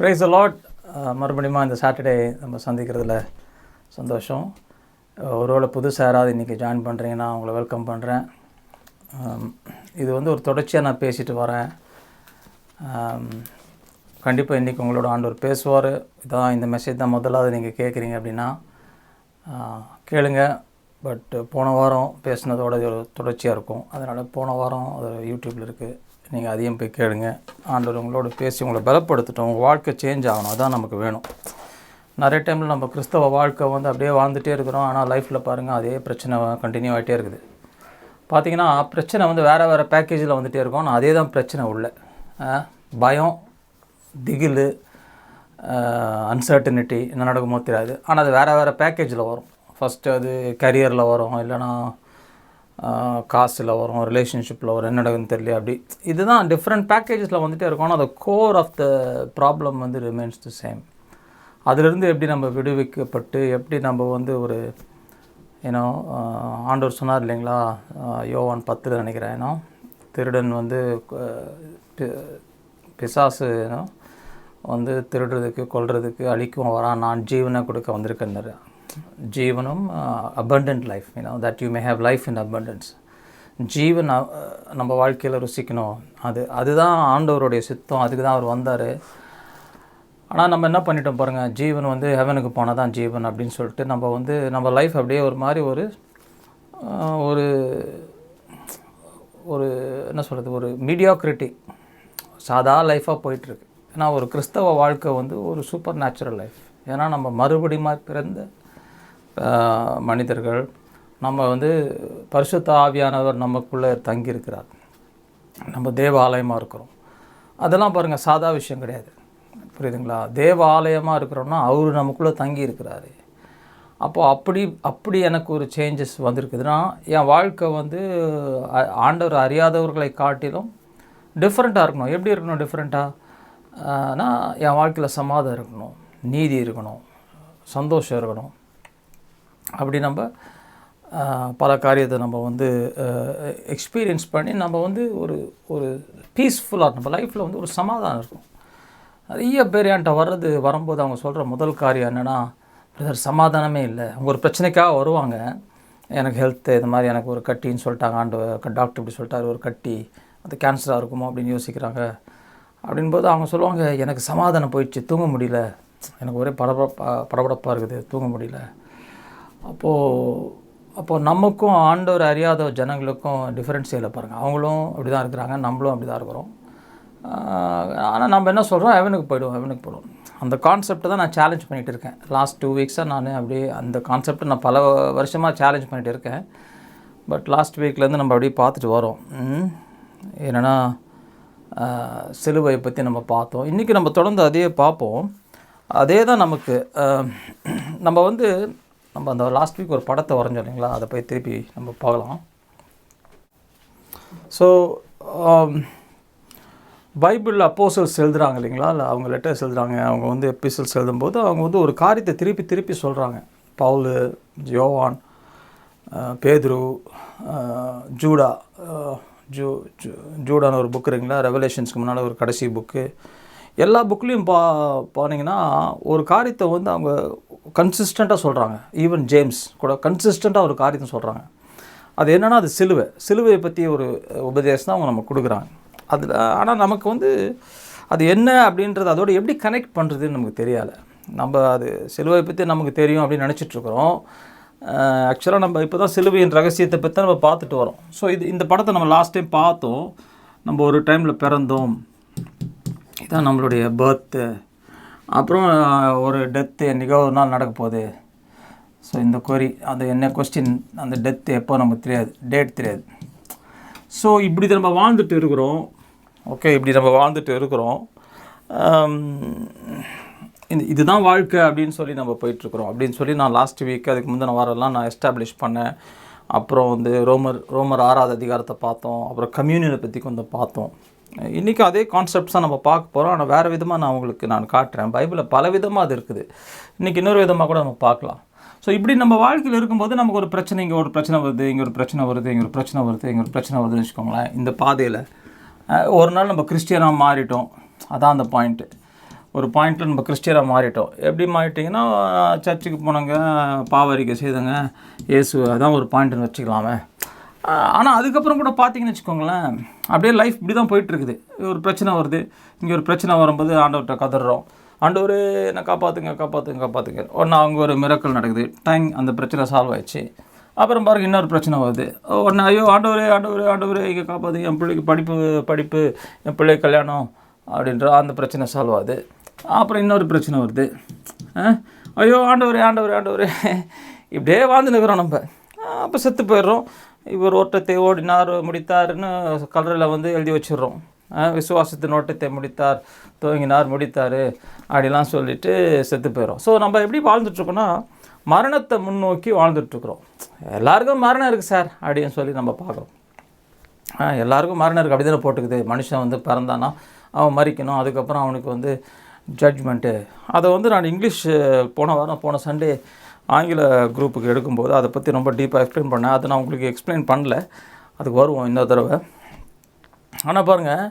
Price தி Lord. மறுபடியும் இந்த Saturday நம்ம சந்திக்கிறதுல சந்தோஷம். ஒருவேளை புதுசாக யாராவது இன்றைக்கி ஜாயின் பண்ணுறீங்கன்னா அவங்கள வெல்கம் பண்ணுறேன். இது ஒரு தொடர்ச்சியாக நான் பேசிட்டு வரேன். கண்டிப்பாக இன்றைக்கி உங்களோட ஆண்டவர் பேசுவார். இதான் இந்த மெசேஜ் தான் முதலாவது நீங்கள் கேட்குறீங்க அப்படின்னா கேளுங்க. பட் போன வாரம் பேசுனதோட ஒரு தொடர்ச்சியாக இருக்கும். அதனால் போன வாரம் அது யூடியூப்பில் இருக்குது, நீங்கள் அதையும் போய் கேளுங்க. ஆண்டவர் உங்களோட பேசி உங்களை பலப்படுத்திட்டோம். உங்கள் வாழ்க்கை சேஞ்ச் ஆகணும், அதுதான் நமக்கு வேணும். நிறைய டைமில் நம்ம கிறிஸ்தவ வாழ்க்கை அப்படியே வாழ்ந்துகிட்டே இருக்கிறோம். ஆனால் லைஃப்பில் பாருங்கள் அதே பிரச்சனை கண்டினியூ ஆகிட்டே இருக்குது. பார்த்திங்கன்னா பிரச்சனை வேறு பேக்கேஜில் வந்துகிட்டே இருக்கும். ஆனால் அதே தான் பிரச்சனை உள்ள பயம், திகில், அன்சர்டனிட்டி, என்ன நடக்குமோ தெரியாது. ஆனால் அது வேறு பேக்கேஜில் வரும். ஃபஸ்ட்டு அது கரியரில் வரும், இல்லைனா காசில் வரும், ரிலேஷன்ஷிப்பில் வரும், என்ன நடக்குதுன்னு தெரியல. அப்படி இதுதான் டிஃப்ரெண்ட் பேக்கேஜஸில் வந்துகிட்டே இருக்கும். ஆனால் அந்த core of the problem remains the same. அதிலிருந்து எப்படி நம்ம விடுவிக்கப்பட்டு எப்படி நம்ம ஒரு ஆண்டவர் சொன்னார் இல்லைங்களா, யோவான் 10 நினைக்கிறேன், திருடன் பிசாசு திருடுறதுக்கு, கொல்றதுக்கு, அழிக்கும் வரான், நான் ஜீவனை கொடுக்க வந்திருக்கேன்னாரு. ஜீவனும் abundant life, that you may have life in abundance. ஜீவன் நம்ம வாழ்க்கையில் ருசிக்கணும். அதுதான் ஆண்டவருடைய சித்தம். அதுக்கு தான் அவர் வந்தார். ஆனால் நம்ம என்ன பண்ணிட்டோம் பாருங்கள், ஜீவன் ஹெவனுக்கு போனால் தான் ஜீவன் அப்படின்னு சொல்லிட்டு நம்ம லைஃப் அப்படியே ஒரு மாதிரி ஒரு என்ன சொல்கிறது, ஒரு மீடியாக்ரிட்டி, சாதா லைஃபாக போயிட்டுருக்கு. ஏன்னா ஒரு கிறிஸ்தவ வாழ்க்கை ஒரு சூப்பர் நேச்சுரல் லைஃப். ஏன்னா நம்ம மறுபடியும் பிறந்த மனிதர்கள். நம்ம பரிசுத்த ஆவியானவர் நமக்குள்ளே தங்கியிருக்கிறார். நம்ம தேவ ஆலயமாக இருக்கிறோம். அதெல்லாம் பாருங்கள் சாதா விஷயம் கிடையாது, புரியுதுங்களா? தேவ ஆலயமாக இருக்கிறோம்னா அவர் நமக்குள்ளே தங்கி இருக்கிறாரு. அப்போது அப்படி எனக்கு ஒரு சேஞ்சஸ் வந்திருக்குதுன்னா என் வாழ்க்கை ஆண்டவர் அறியாதவர்களை காட்டிலும் டிஃப்ரெண்ட்டாக இருக்கணும். எப்படி இருக்கணும் டிஃப்ரெண்ட்டாக? என் வாழ்க்கையில் சமாதானம் இருக்கணும், நீதி இருக்கணும், சந்தோஷம் இருக்கணும். அப்படி நம்ம பல காரியத்தை நம்ம எக்ஸ்பீரியன்ஸ் பண்ணி நம்ம ஒரு பீஸ்ஃபுல்லாக நம்ம லைஃப்பில் ஒரு சமாதானம் இருக்கும். நிறைய பேர் என்கிட்ட வரும்போது அவங்க சொல்கிற முதல் காரியம் என்னென்னா, பிரதர் சமாதானமே இல்லை. அவங்க ஒரு பிரச்சனைக்காக வருவாங்க. எனக்கு ஹெல்த்து இது மாதிரி எனக்கு ஒரு கட்டின்னு சொல்லிட்டாங்க, டாக்டர் இப்படி சொல்லிட்டாரு, ஒரு கட்டி, அது கேன்சராக இருக்குமோ அப்படின்னு யோசிக்கிறாங்க. அப்படின்போது அவங்க சொல்லுவாங்க, எனக்கு சமாதானம் போயிடுச்சு, தூங்க முடியல, எனக்கு ஒரே படபடப்பாக இருக்குது, தூங்க முடியல. அப்போது நமக்கும் ஆண்டவர் அறியாத ஜனங்களுக்கும் டிஃப்ரென்ஸ் இல்லை பாருங்கள். அவங்களும் அப்படி தான் இருக்கிறாங்க, நம்மளும் அப்படி தான் இருக்கிறோம். ஆனால் நம்ம என்ன சொல்கிறோம், ஹெவனுக்கு போய்டுவோம். அந்த கான்செப்டை தான் நான் சேலஞ்ச் பண்ணிகிட்டு இருக்கேன். லாஸ்ட் 2 வீக்ஸாக நான் அப்படியே அந்த கான்செப்டை நான் பல வருஷமாக சேலஞ்ச் பண்ணிகிட்டு இருக்கேன். பட் லாஸ்ட் வீக்லேருந்து நம்ம அப்படியே பார்த்துட்டு வரோம். என்னென்னா சிலுவையை பற்றி நம்ம பார்த்தோம். இன்றைக்கி நம்ம தொடர்ந்து அதே பார்ப்போம். அதே தான் நமக்கு நம்ம அந்த லாஸ்ட் வீக் ஒரு படத்தை வரைஞ்சோம் இல்லைங்களா, அதை போய் திருப்பி நம்ம பார்க்கலாம். ஸோ பைபிளில் அப்போஸ்தலர்ஸ் எழுதுகிறாங்க இல்லைங்களா, இல்லை அவங்க லெட்டர்ஸ் எழுதுகிறாங்க, அவங்க எபிசோட்ஸ் எழுதும்போது அவங்க ஒரு காரியத்தை திருப்பி சொல்கிறாங்க. பவுல், யோவான், பேதுரு, ஜூடான்னு ஒரு புக் இருக்குங்களா, ரெவலேஷன்ஸ்க்கு முன்னால் ஒரு கடைசி புக்கு. எல்லா புக்லேயும் போனீங்கன்னா ஒரு காரியத்தை அவங்க கன்சிஸ்டண்ட்டாக சொல்கிறாங்க. ஈவன் ஜேம்ஸ் கூட கன்சிஸ்டண்ட்டாக ஒரு காரியத்தை சொல்கிறாங்க. அது என்னென்னா, அது சிலுவையை பற்றி ஒரு உபதேசம் தான் அவங்க நமக்கு கொடுக்குறாங்க. அதில் ஆனால் நமக்கு அது என்ன அப்படின்றது, அதோடு எப்படி கனெக்ட் பண்ணுறதுன்னு நமக்கு தெரியலை. நம்ம அது சிலுவையை பற்றி நமக்கு தெரியும் அப்படின்னு நினச்சிட்ருக்குறோம். ஆக்சுவலாக நம்ம இப்போ தான் சிலுவையின் ரகசியத்தை பற்றி தான் நம்ம பார்த்துட்டு வரோம். ஸோ இந்த படத்தை நம்ம லாஸ்ட் டைம் பார்த்தோம். நம்ம ஒரு டைமில் பிறந்தோம், இதுதான் நம்மளுடைய பர்த்து, அப்புறம் ஒரு டெத்து என்றைக்கோ ஒரு நாள் நடக்க போகுது. ஸோ இந்த அது என்ன கொஸ்டின், அந்த டெத்து எப்போ நமக்கு தெரியாது, டேட் தெரியாது. ஸோ இப்படி நம்ம வாழ்ந்துட்டு இருக்கிறோம். இப்படி நம்ம வாழ்ந்துட்டு இருக்கிறோம். இதுதான் வாழ்க்கை அப்படின்னு சொல்லி நம்ம போயிட்டுருக்குறோம் அப்படின்னு சொல்லி நான் லாஸ்ட் வீக் அதுக்கு முந்தின வாரம்லாம் நான் எஸ்டாப்ளிஷ் பண்ணேன். அப்புறம் ரோமர் 6வது அதிகாரத்தை பார்த்தோம். அப்புறம் கம்யூனியனை பற்றி கொஞ்சம் பார்த்தோம். இன்றைக்கி அதே கான்செப்ட்ஸ் தான் நம்ம பார்க்க போகிறோம். ஆனால் வேறு விதமாக நான் காட்டுறேன். பைபிளில் பல விதமாக அது இருக்குது. இன்றைக்கி இன்னொரு விதமாக கூட நம்ம பார்க்கலாம். ஸோ இப்படி நம்ம வாழ்க்கையில் இருக்கும்போது நமக்கு ஒரு பிரச்சனை, இங்கே ஒரு பிரச்சனை வருது, இங்கே ஒரு பிரச்சனை வருது, இங்கே ஒரு பிரச்சனை வருது, இங்கே ஒரு பிரச்சனை வருதுன்னு வச்சுக்கோங்களேன். இந்த பாதையில் ஒரு நாள் நம்ம கிறிஸ்டியனாக மாறிட்டோம். அதான் அந்த பாயிண்ட்டு. ஒரு பாயிண்ட்டில் நம்ம கிறிஸ்டியனாக மாறிட்டோம். எப்படி மாறிட்டிங்கன்னா, சர்ச்சுக்கு போனாங்க, பாவரிக்கை செய்தாங்க, இயேசு அதான் ஒரு பாயிண்ட்டுன்னு வச்சுக்கலாமே. ஆனால் அதுக்கப்புறம் கூட பார்த்தீங்கன்னு வச்சுக்கோங்களேன், அப்படியே லைஃப் இப்படி தான் போயிட்டுருக்குது. ஒரு பிரச்சனை வருது, இங்கே ஒரு பிரச்சனை வரும்போது ஆண்டவர்கிட்ட கதறோம், ஆண்டவரே என்னை காப்பாற்றுங்க காப்பாற்றுங்க காப்பாற்றுங்க. ஒன்று அவங்க ஒரு மிரக்கல் நடக்குது, டைம் அந்த பிரச்சனை சால்வ் ஆயிடுச்சு. அப்புறம் பாருங்க இன்னொரு பிரச்சனை வருது, ஒன்று ஐயோ ஆண்டவரே ஆண்டவரே ஆண்டவரே இங்கே காப்பாற்றுங்க, என் பிள்ளைக்கு படிப்பு என் பிள்ளைக்கு கல்யாணம் அப்படின்ற அந்த பிரச்சனை சால்வ் ஆகுது. அப்புறம் இன்னொரு பிரச்சனை வருது, ஐயோ ஆண்டவரே ஆண்டவரே ஆண்டவரே இப்படியே வாழ்ந்து நிற்கிறோம் நம்ம. அப்போ செத்து போயிடுறோம். இவர் ஓட்டத்தை ஓடினார் முடித்தார்னு கலரில் வந்து எழுதி வச்சிடுறோம். விசுவாசத்தின் ஓட்டத்தை முடித்தார், துவங்கினார், முடித்தார் அப்படிலாம் சொல்லிவிட்டு செத்து போயிடும். ஸோ நம்ம எப்படி வாழ்ந்துட்டுருக்கோன்னா, மரணத்தை முன்னோக்கி வாழ்ந்துட்டுருக்குறோம். எல்லாருக்கும் மரணம் இருக்குது சார் அப்படின்னு சொல்லி நம்ம பார்க்குறோம். எல்லாருக்கும் மரணம் இருக்குது, அப்படி தானே போட்டுக்குது. மனுஷன் வந்து பிறந்தானா அவன் மறிக்கணும், அதுக்கப்புறம் அவனுக்கு வந்து ஜட்ஜ்மெண்ட்டு. அதை வந்து நான் இங்கிலீஷ் போன சண்டே ஆங்கில குரூப்புக்கு எடுக்கும்போது அதை பற்றி ரொம்ப டீப்பாக எக்ஸ்பிளைன் பண்ணேன். அதை நான் உங்களுக்கு எக்ஸ்பிளைன் பண்ணல, அதுக்கு வருவோம் இன்னொரு தடவை. ஆனால் பாருங்கள்,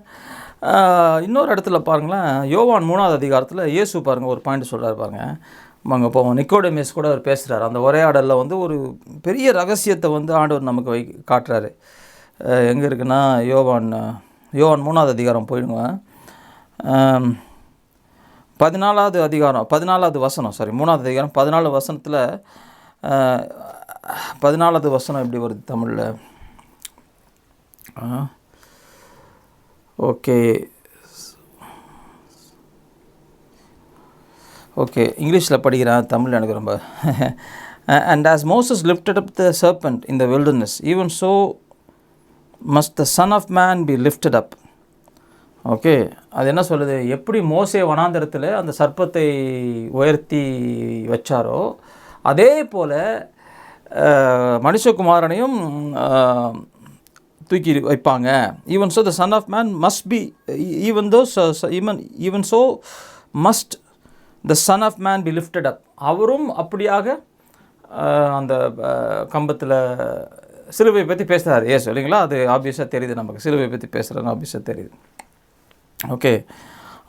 இன்னொரு இடத்துல பாருங்களேன், யோவான் 3வது அதிகாரத்தில் இயேசு பாருங்கள் ஒரு பாயிண்ட் சொல்கிறார் பாருங்கள். அங்கே போவோம், நிக்கோடேமியஸ் கூட அவர் பேசுகிறார். அந்த உரையாடலில் வந்து ஒரு பெரிய ரகசியத்தை வந்து ஆண்டவர் நமக்கு காட்டுறாரு. எங்கே இருக்குன்னா, யோவான் 3வது அதிகாரம் போயிடுங்க. 14வது அதிகாரம் 14வது வசனம், 3வது அதிகாரம் 14 வசனத்தில் 14வது வசனம் எப்படி வருது தமிழில்? ஓகே இங்கிலீஷில் படிக்கிறேன், தமிழ் எனக்கு ரொம்ப and as Moses lifted up the serpent in the wilderness, even so must the Son of Man be lifted up. Okay, அது என்ன சொல்லுது? எப்படி மோசே வனாந்தரத்தில் அந்த சர்ப்பத்தை உயர்த்தி வச்சாரோ அதே போல் மனுஷகுமாரனையும் தூக்கி வைப்பாங்க. Even so the son of man must be even so must the son of man be lifted up. அவரும் அப்படியாக அந்த கம்பத்தில் சிலுவை பற்றி பேசுகிறார் ஏசு, இல்லைங்களா? அது ஆப்வியஸாக தெரியுது நமக்கு, சிலுவை பற்றி பேசுகிறேன்னு ஆப்வியஸாக தெரியுது. ஓகே,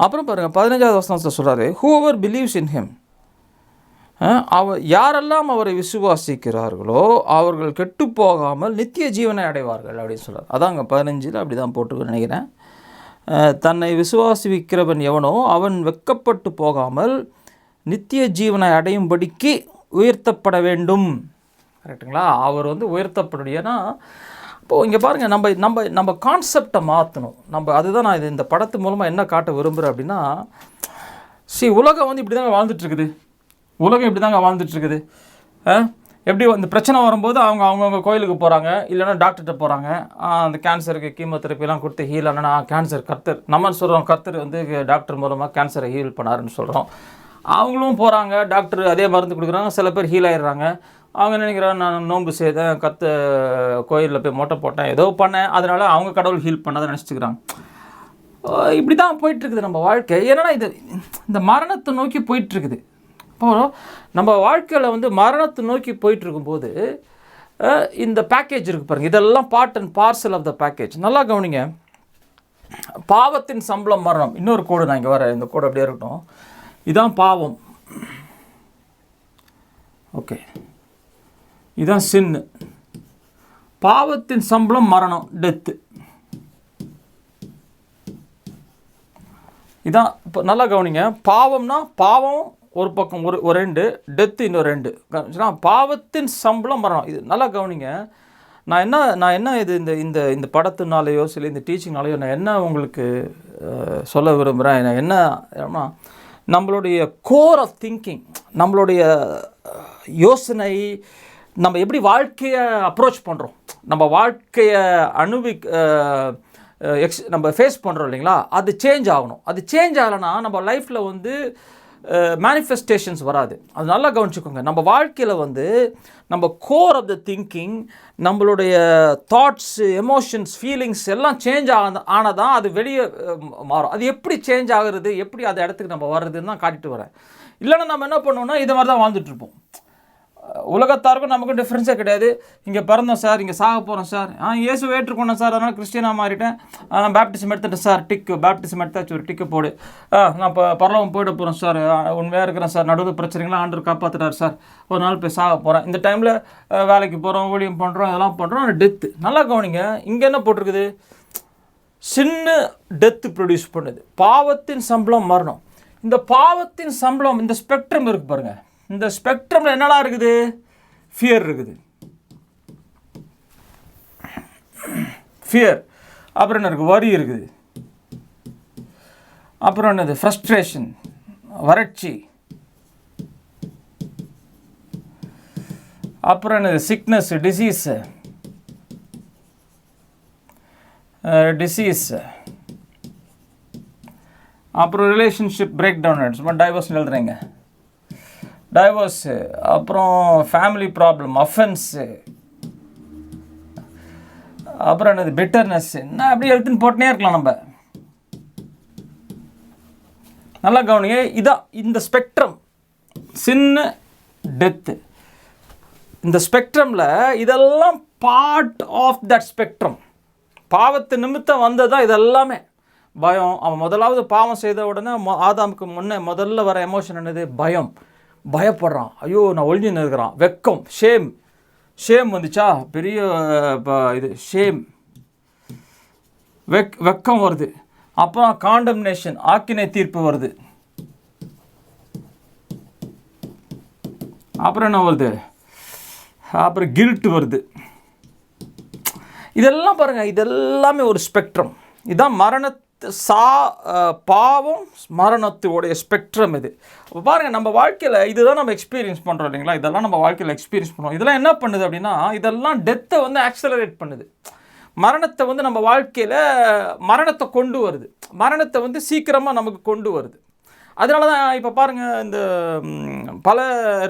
அப்புறம் பாருங்கள் 15வது வசனத்தில் சொல்கிறாரு, whoever believes in him, யாரெல்லாம் அவரை விசுவாசிக்கிறார்களோ அவர்கள் கெட்டு போகாமல் நித்திய ஜீவனை அடைவார்கள் அப்படின்னு சொல்கிறார். அதாங்க 15 அப்படி தான் போட்டுக்கணும்னு நினைக்கிறேன். தன்னை விசுவாசிக்கிறவன் எவனோ அவன் வெட்கப்பட்டு போகாமல் நித்திய ஜீவனை அடையும்படிக்கு உயர்த்தப்பட வேண்டும். கரெக்டுங்களா? அவர் வந்து உயர்த்தப்படும். ஏன்னா இப்போது இங்கே பாருங்கள், நம்ம கான்செப்டை மாற்றணும். அதுதான் நான் இந்த படத்து மூலமாக என்ன காட்ட விரும்புகிறேன் அப்படின்னா, உலகம் வந்து இப்படி தாங்க வாழ்ந்துட்டுருக்குது. எப்படி அந்த பிரச்சனை வரும்போது அவங்கவுங்க கோயிலுக்கு போகிறாங்க, இல்லைன்னா டாக்டர்கிட்ட போகிறாங்க. அந்த கேன்சருக்கு கீமோதெரப்பிலாம் கொடுத்து ஹீல் ஆனால் கேன்சர் கர்த்தர் நம்ம சொல்கிறோம், கர்த்தர் வந்து டாக்டர் மூலமாக கேன்சரை ஹீல் பண்ணாருன்னு சொல்கிறோம். அவங்களும் போகிறாங்க, டாக்டர் அதே மருந்து கொடுக்குறாங்க, சில பேர் ஹீல் ஆகிடுறாங்க. அவங்க நினைக்கிறாங்க, நான் நோன்பு செய்தேன், கோயிலில் போய் மொட்டை போட்டேன், ஏதோ பண்ணேன், அதனால் அவங்க கடவுள் ஹீல் பண்ணதை நினச்சிக்கிறாங்க. இப்படி தான் போயிட்டுருக்குது நம்ம வாழ்க்கை. ஏன்னா இந்த மரணத்தை நோக்கி போயிட்டுருக்குது. அப்போது நம்ம வாழ்க்கையில் வந்து மரணத்தை நோக்கி போயிட்டுருக்கும்போது இந்த பேக்கேஜ் இருக்குது பாருங்கள், இதெல்லாம் part and parcel of the package. நல்லா கவனிங்க. பாவத்தின் சம்பளம் மரணம். இன்னொரு கோடு நான் இங்கே வரேன், இந்த கோடு அப்படியே இருக்கட்டும். இதுதான் பாவம். ஓகே, இதுதான் சின்னு. பாவத்தின் சம்பளம் மரணம், டெத்து. இதான் இப்போ நல்லா கவனிங்க. பாவம்னா பாவம் ஒரு பக்கம், ஒரு ரெண்டு, டெத்து இன்னொரு ரெண்டு. பாவத்தின் சம்பளம் மரணம். இது நல்லா கவனிங்க. நான் என்ன இது இந்த படத்தினாலேயோ சரி இந்த டீச்சிங்னாலேயோ நான் என்ன உங்களுக்கு சொல்ல விரும்புகிறேன், நான் என்ன நம்மளுடைய கோர் ஆஃப் திங்கிங், நம்மளுடைய யோசனை, நம்ம எப்படி வாழ்க்கையை அப்ரோச் பண்ணுறோம், நம்ம வாழ்க்கையை நம்ம ஃபேஸ் பண்ணுறோம் இல்லைங்களா, அது சேஞ்ச் ஆகணும். அது சேஞ்ச் ஆகலைன்னா நம்ம லைஃப்பில் வந்து மேனிஃபெஸ்டேஷன்ஸ் வராது. அது நல்லா கவனிச்சுக்கோங்க. நம்ம வாழ்க்கையில் வந்து நம்ம கோர் ஆஃப் த திங்கிங், நம்மளுடைய தாட்ஸ், எமோஷன்ஸ், ஃபீலிங்ஸ் எல்லாம் சேஞ்ச் ஆனதான் அது வெளியே மாறும். அது எப்படி சேஞ்ச் ஆகுறது, எப்படி அந்த இடத்துக்கு நம்ம வர்றதுன்னு தான் காட்டிட்டு வரேன். இல்லைன்னா நம்ம என்ன பண்ணுவோம்னா இதை மாதிரி தான் வாழ்ந்துட்டுருப்போம். உலகத்தாருக்கும் நமக்கும் டிஃப்ரென்ஸே கிடையாது. இங்கே பிறந்தோம் சார், இங்கே சாக போகிறோம் சார், இயேசு ஏற்றுக்கொண்டேன் சார், அதனால் கிறிஸ்டியனாக மாறிட்டேன், பேப்டிசம் எடுத்துட்டேன் சார், பேப்டிசம் எடுத்தாச்சு, ஒரு டிக்கு போடு, நான் இப்போ பரலோகம் போயிட போகிறேன் சார், உண்மையாக இருக்கிறேன் சார், நடுவில் பிரச்சனைகளாம் ஆண்டவர் காப்பாற்றுறாரு சார், ஒரு நாள் போய் சாக போகிறேன். இந்த டைமில் வேலைக்கு போகிறோம், ஊழியம் பண்ணுறோம், இதெல்லாம் பண்ணுறோம், டெத்து. நல்லா கவனிங்க, இங்கே என்ன போட்டிருக்குது? சின்ன டெத்து ப்ரொடியூஸ் பண்ணுது. பாவத்தின் சம்பளம் மரணம். இந்த பாவத்தின் சம்பளம், இந்த ஸ்பெக்ட்ரம் இருக்குது பாருங்கள், இந்த ஸ்பெக்ட்ரமில் என்னடா இருக்குது? ஃபியர் இருக்குது. ஃபியர். அப்புறம் என்ன இருக்குது? வரி இருக்குது. அப்புறம் என்னது? ஃப்ரஸ்ட்ரேஷன், வறட்சி. அப்புறம் என்னது? சிக்னஸ், டிசீஸு, அப்புறம் ரிலேஷன்ஷிப் பிரேக் டவுன், சும்மா டைவர்ஸ் எழுதுறீங்க, டைவர்ஸு, அப்புறம் ஃபேமிலி ப்ராப்ளம், அஃபென்ஸு, அப்புறம் என்னது? பிட்டர்னஸ். என்ன அப்படியே எழுத்துன்னு போட்டுனே இருக்கலாம் நம்ம. நல்லா கவனிங்க, இதான் இந்த ஸ்பெக்ட்ரம். சின்ன டெத்து. இந்த ஸ்பெக்ட்ரமில் இதெல்லாம் பார்ட் ஆஃப் தட் ஸ்பெக்ட்ரம். பாவத்து நிமித்தம் வந்தது தான் இதெல்லாமே. பயம். அவன் முதலாவது பாவம் செய்த உடனே ஆதாமுக்கு முன்னே முதல்ல வர எமோஷன் என்னது? பயம். பயப்படுறான், ஐயோ நான் ஒளிஞ்சுன்னு இருக்கிறான். வெக்கம், ஷேம் வந்துச்சா? பெரிய இது ஷேம், வெக்கம் வருது. அப்புறம் காண்டம்னேஷன், ஆக்கினை தீர்ப்பு வருது. அப்புறம் என்ன வருது? அப்புறம் கில்ட் வருது. இதெல்லாம் பாருங்கள், இதெல்லாமே ஒரு ஸ்பெக்ட்ரம். இதுதான் பாவம் மரணத்துடைய ஸ்பெக்ட்ரம் இது. அப்போ பாருங்கள், நம்ம வாழ்க்கையில் இதுதான் நம்ம எக்ஸ்பீரியன்ஸ் பண்ணுறோம் இல்லைங்களா? இதெல்லாம் நம்ம வாழ்க்கையில் எக்ஸ்பீரியன்ஸ் பண்ணுறோம். இதெல்லாம் என்ன பண்ணுது அப்படின்னா, இதெல்லாம் டெத்தை வந்து ஆக்சலரேட் பண்ணுது. மரணத்தை வந்து நம்ம வாழ்க்கையில் மரணத்தை கொண்டு வருது. மரணத்தை வந்து சீக்கிரமாக நமக்கு கொண்டு வருது. அதனால தான் இப்போ பாருங்கள், இந்த பல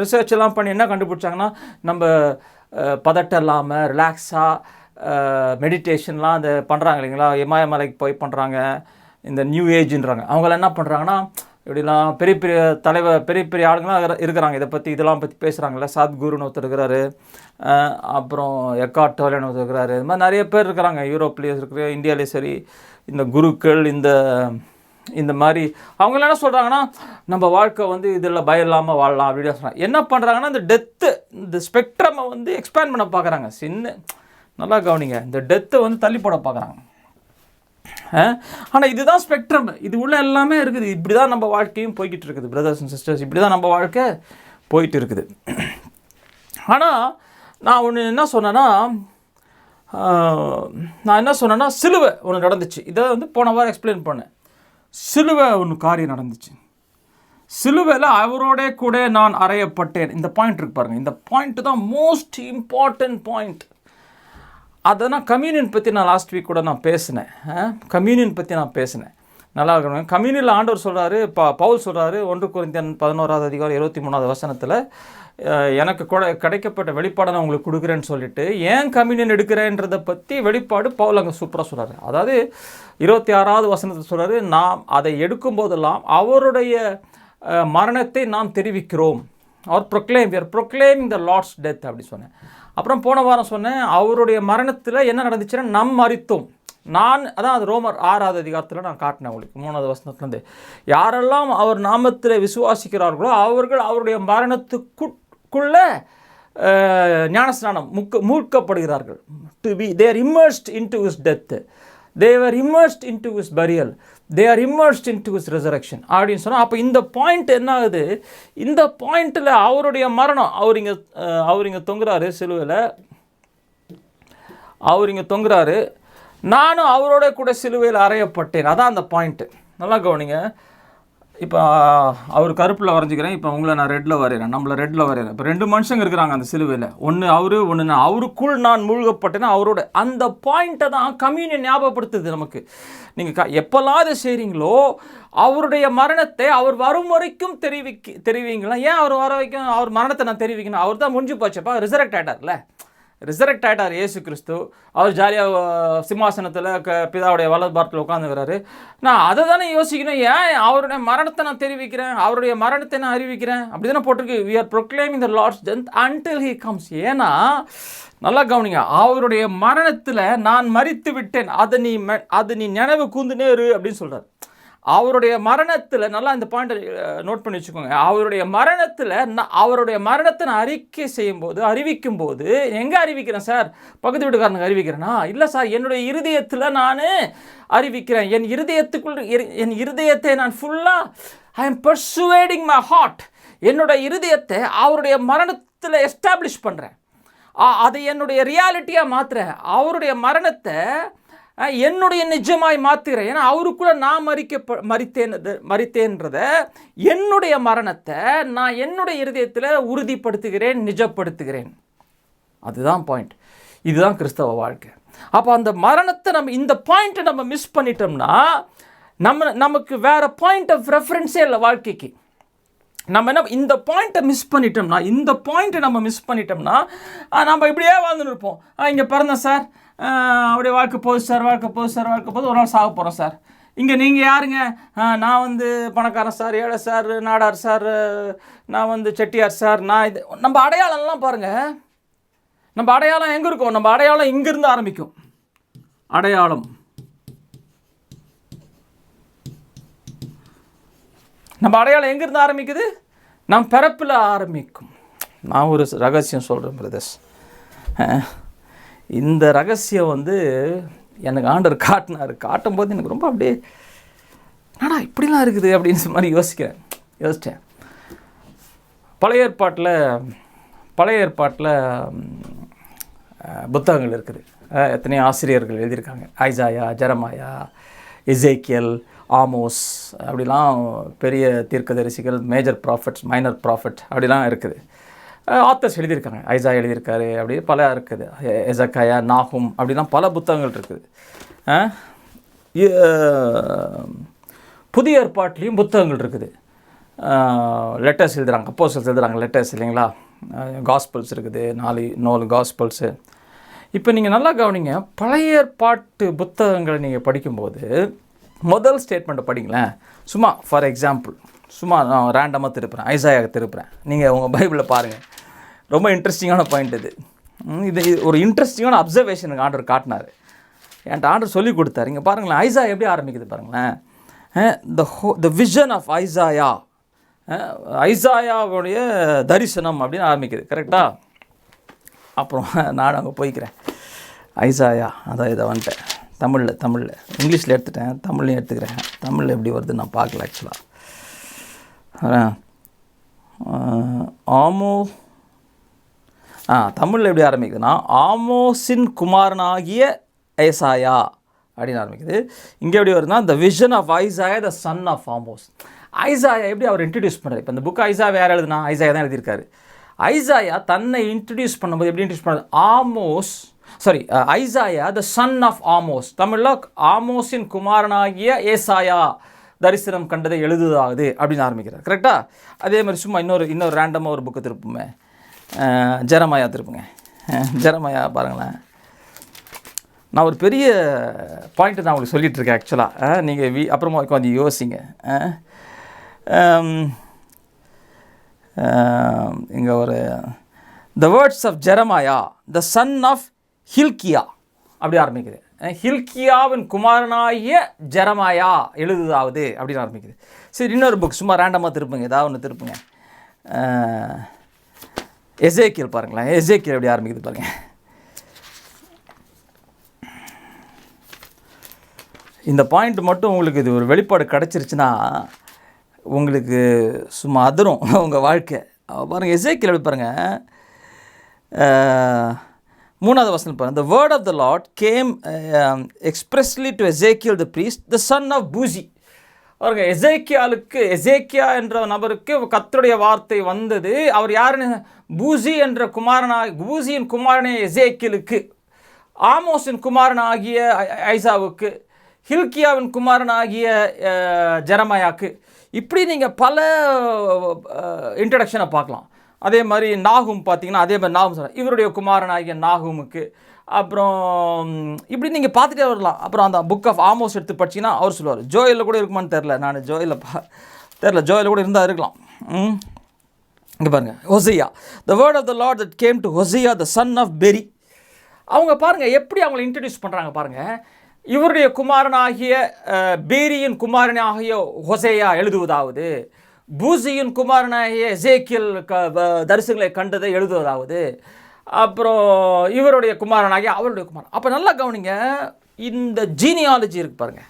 ரிசர்ச் எல்லாம் பண்ணி என்ன கண்டுபிடிச்சாங்கன்னா, நம்ம பதட்டம் இல்லாமல் ரிலாக்ஸாக மெடிடேஷன்லாம் அந்த பண்ணுறாங்க இல்லைங்களா? இமயமலைக்கு போய் பண்ணுறாங்க, இந்த நியூ ஏஜ்ன்றாங்க. அவங்களாம் என்ன பண்ணுறாங்கன்னா, இப்படிலாம் பெரிய பெரிய தலைவர், பெரிய பெரிய ஆளுங்களாம் இருக்கிறாங்க, இதை பற்றி இதெல்லாம் பற்றி பேசுகிறாங்கல்ல. சத்குருன்னு ஒருத்தர் இருக்கிறாரு, அப்புறம் எக்கார்ட் டோலேன்னு ஒருத்தர் இருக்கிறாரு. இது மாதிரி நிறைய பேர் இருக்கிறாங்க, யூரோப்லேயும் இருக்கிற, இந்தியாவிலேயும் சரி. இந்த குருக்கள், இந்த மாதிரி அவங்களாம் என்ன சொல்கிறாங்கன்னா, நம்ம வாழ்க்கை வந்து இதில் பயம் இல்லாமல் வாழலாம் அப்படின்னு சொல்கிறாங்க. என்ன பண்ணுறாங்கன்னா, இந்த டெத்து, இந்த ஸ்பெக்ட்ரமை வந்து எக்ஸ்பேண்ட் பண்ண பார்க்குறாங்க. நல்லா கவனிங்க, இந்த டெத்தை வந்து தள்ளி போட பார்க்குறாங்க. ஆனால் இதுதான் ஸ்பெக்ட்ரம், இது உள்ள எல்லாமே இருக்குது. இப்படி தான் நம்ம வாழ்க்கையும் போய்கிட்டு இருக்குது பிரதர்ஸ் அண்ட் சிஸ்டர்ஸ், இப்படி தான் நம்ம வாழ்க்கை போயிட்டு இருக்குது. ஆனால் நான் என்ன சொன்னேன்னா சிலுவை ஒன்று நடந்துச்சு. இதை வந்து போன வாரம் எக்ஸ்பிளைன் பண்ணேன். சிலுவை ஒன்று காரியம் நடந்துச்சு. சிலுவையில் அவரோட கூட நான் அறையப்பட்டேன். இந்த பாயிண்ட் இருக்கு பாருங்கள், இந்த பாயிண்ட் தான் மோஸ்ட் இம்பார்ட்டன்ட் பாயிண்ட். அதனால் கம்யூனியன் பற்றி நான் லாஸ்ட் வீக் கூட நான் பேசினேன். கம்யூனியன் பற்றி நான் பேசினேன். நல்லா இருக்கணும். கம்யூனியனில் ஆண்டவர் சொல்கிறாரு, பவுல் சொல்கிறாரு, 1 கொரிந்தியர் 11:23 எனக்கு கிடைக்கப்பட்ட வெளிப்பாடை நான் உங்களுக்கு கொடுக்குறேன்னு சொல்லிட்டு, ஏன் கம்யூனியன் எடுக்கிறேன்றதை பற்றி வெளிப்பாடு பவுல் அங்கே சூப்பராக சொல்கிறாரு. அதாவது 26 சொல்கிறாரு, நாம் அதை எடுக்கும்போதெல்லாம் அவருடைய மரணத்தை நாம் தெரிவிக்கிறோம். அவர் ப்ரொக்ளைமிங் த லார்ட்ஸ் டெத் அப்படி சொன்னேன். அப்புறம் போன வாரம் சொன்னேன், அவருடைய மரணத்தில் என்ன நடந்துச்சுன்னா, நம் மரித்தோம். அதான் அது ரோமர் 6 நான் காட்டினேன் உங்களுக்கு 3 யாரெல்லாம் அவர் நாமத்தில் விசுவாசிக்கிறார்களோ அவர்கள் அவருடைய மரணத்துக்குள்ள ஞானஸ்நானம் மூழ்கப்படுகிறார்கள். they are immersed into his death, they were immersed into his burial, they are immersed into his resurrection அப்படின்னு சொன்னால், அப்போ இந்த பாயிண்ட் என்ன ஆகுது? இந்த பாயிண்டில் அவருடைய மரணம், அவர் இங்கே தொங்குறாரு சிலுவையில், அவர் இங்கே தொங்குறாரு, நானும் அவரோட கூட சிலுவையில் அறையப்பட்டேன். அதான் அந்த பாயிண்ட்டு. நல்லா கவனிங்க. இப்போ அவர் கருப்பில் வரைஞ்சிக்கிறேன், இப்போ உங்களை நான் ரெட்டில் வரைகிறேன், நம்மளை ரெட்டில் வரைகிறேன். இப்போ 2 மனுஷங்க இருக்கிறாங்க அந்த சிலுவையில், ஒன்று நான் அவருக்குள் நான் மூழ்கப்பட்டேன்னா அவரோட. அந்த பாயிண்ட்டை தான் கம்யூனியன் ஞாபகப்படுத்துது நமக்கு. நீங்கள் எப்போல்லாம் அதை செய்கிறீங்களோ அவருடைய மரணத்தை அவர் வரும் வரைக்கும் தெரிவிங்களா? ஏன் அவர் வர வரைக்கும் அவர் மரணத்தை நான் தெரிவிக்கணும்? அவர் தான் முடிஞ்சு போச்சப்பா, ரிசரக்ட் ஆகிட்டார்ல. ரிசரெக்ட் ஆகிட்டார் இயேசு கிறிஸ்து. அவர் ஜாலியாக சிம்மாசனத்தில் பிதாவுடைய வலது பாரத்தில் உட்காந்துக்கிறாரு. நான் அதை தானே யோசிக்கணும். ஏன் அவருடைய மரணத்தை நான் தெரிவிக்கிறேன், அவருடைய மரணத்தை நான் அறிவிக்கிறேன் அப்படி தானே போட்டிருக்கு. we are proclaiming the Lord's death until he comes. ஏன்னா நல்லா கவனிங்க, அவருடைய மரணத்தில் நான் மரித்து விட்டேன், அதை நீ நினைவு கூந்துனே இரு அப்படின்னு சொல்கிறார். அவருடைய மரணத்தில், நல்லா இந்த பாயிண்ட் நோட் பண்ணி வச்சுக்கோங்க, அவருடைய மரணத்தில் அவருடைய மரணத்தை நான் அறிவிக்கும் போது எங்கே அறிவிக்கிறேன் சார்? பக்கத்து வீட்டுக்காரனுக்கு அறிவிக்கிறேன்னா? இல்லை சார், என்னுடைய இருதயத்தில் நான் அறிவிக்கிறேன். என் இருதயத்தை நான் ஃபுல்லாக ஐ எம் பர்சுவேடிங் மை ஹார்ட். என்னுடைய இருதயத்தை அவருடைய மரணத்தில் எஸ்டாப்ளிஷ் பண்ணுறேன், அதை என்னுடைய ரியாலிட்டியாக மாற்றுறேன். அவருடைய மரணத்தை என்னுடைய நிஜமாய் மாற்றுகிறேன். ஏன்னா அவருக்குள்ள நான் மரித்தேன்றத என்னுடைய மரணத்தை நான் என்னுடைய இருதயத்தில் உறுதிப்படுத்துகிறேன், நிஜப்படுத்துகிறேன். அதுதான் பாயிண்ட். இதுதான் கிறிஸ்தவ வாழ்க்கை. அப்போ அந்த மரணத்தை இந்த பாயிண்ட்டை நம்ம மிஸ் பண்ணிட்டோம்னா நமக்கு வேற பாயிண்ட் ஆஃப் ரெஃபரன்ஸே இல்லை வாழ்க்கைக்கு. இந்த பாயிண்ட்டை மிஸ் பண்ணிட்டோம்னா நம்ம இப்படியே வாழ்ந்துன்னு இருப்போம். இங்கே பிறந்தேன் சார், அப்படியே வாழ்க்கை போகுது சார், ஒரு நாள் சாக போகிறோம் சார். இங்கே நீங்கள் யாருங்க? நான் பணக்காரன் சார், ஏழை சார், நாடார் சார், நான் செட்டியார் சார். நம்ம அடையாளம்லாம் பாருங்கள். நம்ம அடையாளம் எங்கே இருக்கும்? நம்ம அடையாளம் இங்கேருந்து ஆரம்பிக்கும். அடையாளம் எங்கேருந்து ஆரம்பிக்குது? நம் பிறப்பில் ஆரம்பிக்கும். நான் ஒரு ரகசியம் சொல்கிறேன் பிரதர்ஸ். இந்த ரகசியம் எனக்கு ஆண்டவர் காட்டும்போது எனக்கு ரொம்ப அப்படியே நாடா இப்படிலாம் இருக்குது அப்படின்னு மாதிரி யோசித்தேன். பழைய ஏற்பாட்டில் புத்தகங்கள் இருக்குது. எத்தனையோ ஆசிரியர்கள் எழுதியிருக்காங்க. ஐசாயா, ஜெரமாயா, எசேக்கியல், ஆமோஸ், அப்படிலாம் பெரிய தீர்க்கதரிசிகள், மேஜர் ப்ராஃபிட்ஸ், மைனர் ப்ராஃபிட் அப்படிலாம் இருக்குது. ஆத்தர்ஸ் எழுதியிருக்காங்க. ஐசா எழுதியிருக்காரு, அப்படி பல இருக்குது. எசக்காயா, நாகும், அப்படிலாம் பல புத்தகங்கள் இருக்குது. புதிய ஏற்பாட்லேயும் புத்தகங்கள் இருக்குது. லெட்டர்ஸ் எழுதுகிறாங்க, அப்போஸ்தலர்கள் எழுதுகிறாங்க லெட்டர்ஸ், இல்லைங்களா? காஸ்பல்ஸ் இருக்குது, 4 காஸ்பல்ஸு. இப்போ நீங்கள் நல்லா கவனிங்க, பழைய ஏற்பாட்டு புத்தகங்களை நீங்கள் படிக்கும்போது முதல் ஸ்டேட்மெண்ட்டை படிங்களேன். சும்மா ஃபார் எக்ஸாம்பிள், சும்மா நான் ரேண்டமாக திருப்புறேன், ஐசாயாக திருப்புறேன். நீங்கள் உங்கள் பைபிளில் பாருங்கள், ரொம்ப இன்ட்ரெஸ்டிங்கான பாயிண்ட் இது ஒரு இன்ட்ரெஸ்டிங்கான அப்சர்வேஷன் எனக்கு ஆண்டவர் காட்டினார். என்கிட்ட ஆண்டவர் சொல்லி கொடுத்தாரு. இங்கே பாருங்களேன், ஐசா எப்படி ஆரம்பிக்குது பாருங்களேன். த விஷன் ஆஃப் ஐசாயாவுடைய தரிசனம் அப்படின்னு ஆரம்பிக்குது. கரெக்டாக? அப்புறம் நான் அங்கே போய்க்கிறேன். ஐசாயா அதான் இதை வந்துட்டேன். தமிழில் இங்கிலீஷில் எடுத்துட்டேன், தமிழ்லையும் எடுத்துக்கிறேன். தமிழில் எப்படி வருது நான் பார்க்கல ஆக்சுவலாக. தமிழில் எப்படி ஆரம்பிக்குதுன்னா, ஆமோஸின் குமாரனாகிய ஏசாயா அப்படின்னு ஆரம்பிக்குது. இங்கே எப்படி வருதுன்னா, the vision of Isaiah the son of Amos. Isaiah எப்படி அவர் இன்ட்ரடியூஸ் பண்ணுறாரு? இப்போ இந்த புக் ஐசாயா யார் எழுதுனா? ஐசாயா தான் எழுதியிருக்காரு. ஐசாயா தன்னை இன்ட்ரடியூஸ் பண்ணும்போது எப்படி இன்ட்ரடியூஸ் பண்ணுறது? Isaiah the son of Amos. தமிழில் ஆமோஸின் குமாரனாகிய ஏசாயா தரிசனம் கண்டதை எழுதுதாகுது அப்படின்னு ஆரம்பிக்கிறார். கரெக்டாக? அதே மாதிரி சும்மா இன்னொரு ரேண்டமாக ஒரு புக்கு திருப்புமே, ஜெரமாயா திருப்புங்க. ஜெரமாயா பாருங்களேன். நான் ஒரு பெரிய பாயிண்ட்டு நான் உங்களுக்கு சொல்லிகிட்ருக்கேன் ஆக்சுவலாக. நீங்கள் அப்புறமா கொஞ்சம் யோசிங்க. இங்கே ஒரு the words of Jeremiah the son of Hilkiah அப்படி ஆரம்பிக்குது. ஹில்கியாவின் குமாரனாகிய ஜெரமாயா எழுதுதாவது அப்படின்னு ஆரம்பிக்குது. சரி, இன்னொரு புக் சும்மா ரேண்டமாக திருப்புங்க, ஏதாவது ஒன்று திருப்புங்க. எசேக்கியல் பாருங்களேன். எசேக்கியல் எப்படி ஆரம்பிக்குது பாருங்கள். இந்த பாயிண்ட் மட்டும் உங்களுக்கு இது ஒரு வெளிப்பாடு கிடச்சிருச்சுன்னா உங்களுக்கு சும்மா அதிரும் உங்கள் வாழ்க்கை. பாருங்கள், எசேக்கியல் எப்படி பாருங்கள். 3வது வசனம் பாருங்கள். The word of the Lord came expressly to Ezekiel the priest, the son of Buzi. பாருங்க, எசேக்கியா என்ற நபருக்கு கர்த்தருடைய வார்த்தை வந்தது. அவர் யாருன்னு? பூசியின் குமாரனே எசேக்கியலுக்கு, ஆமோஸின் குமாரனாகிய ஐசாவுக்கு, ஹில்கியாவின் குமாரனாகிய ஜெரமாயாக்கு. இப்படி நீங்கள் பல இன்ட்ரடக்ஷனை பார்க்கலாம். அதே மாதிரி நாகும் பார்த்தீங்கன்னா அதே மாதிரி நாகும் சொல்கிறார் இவருடைய குமாரனாகிய நாகுமுக்கு. அப்புறம் இப்படி நீங்கள் பார்த்துட்டே வரலாம். அப்புறம் அந்த புக் ஆஃப் ஆமோஸ் எடுத்து படிச்சிங்கன்னா அவர் சொல்லுவார். ஜோயலில் கூட இருக்குமான்னு தெரில, நான் ஜோயலில் கூட இருந்தால் இருக்கலாம். இங்கே பாருங்கள், Hosea, the word of the Lord that came to Hosea the son of Beeri. அவங்க பாருங்கள் எப்படி அவங்களை இன்ட்ரடியூஸ் பண்ணுறாங்க பாருங்கள். இவருடைய குமாரனாகிய பேரியின் குமாரனாகிய ஹொசையா எழுதுவதாவது, பூசியின் குமாரனாகிய எசேக்கியேல் தரிசனங்களை கண்டதை எழுதுவதாவது, அப்புறம் இவருடைய குமாரனாகிய அவருடைய குமாரன். அப்போ நல்லா கவனிங்க, இந்த ஜீனியாலஜி இருக்குது பாருங்கள்.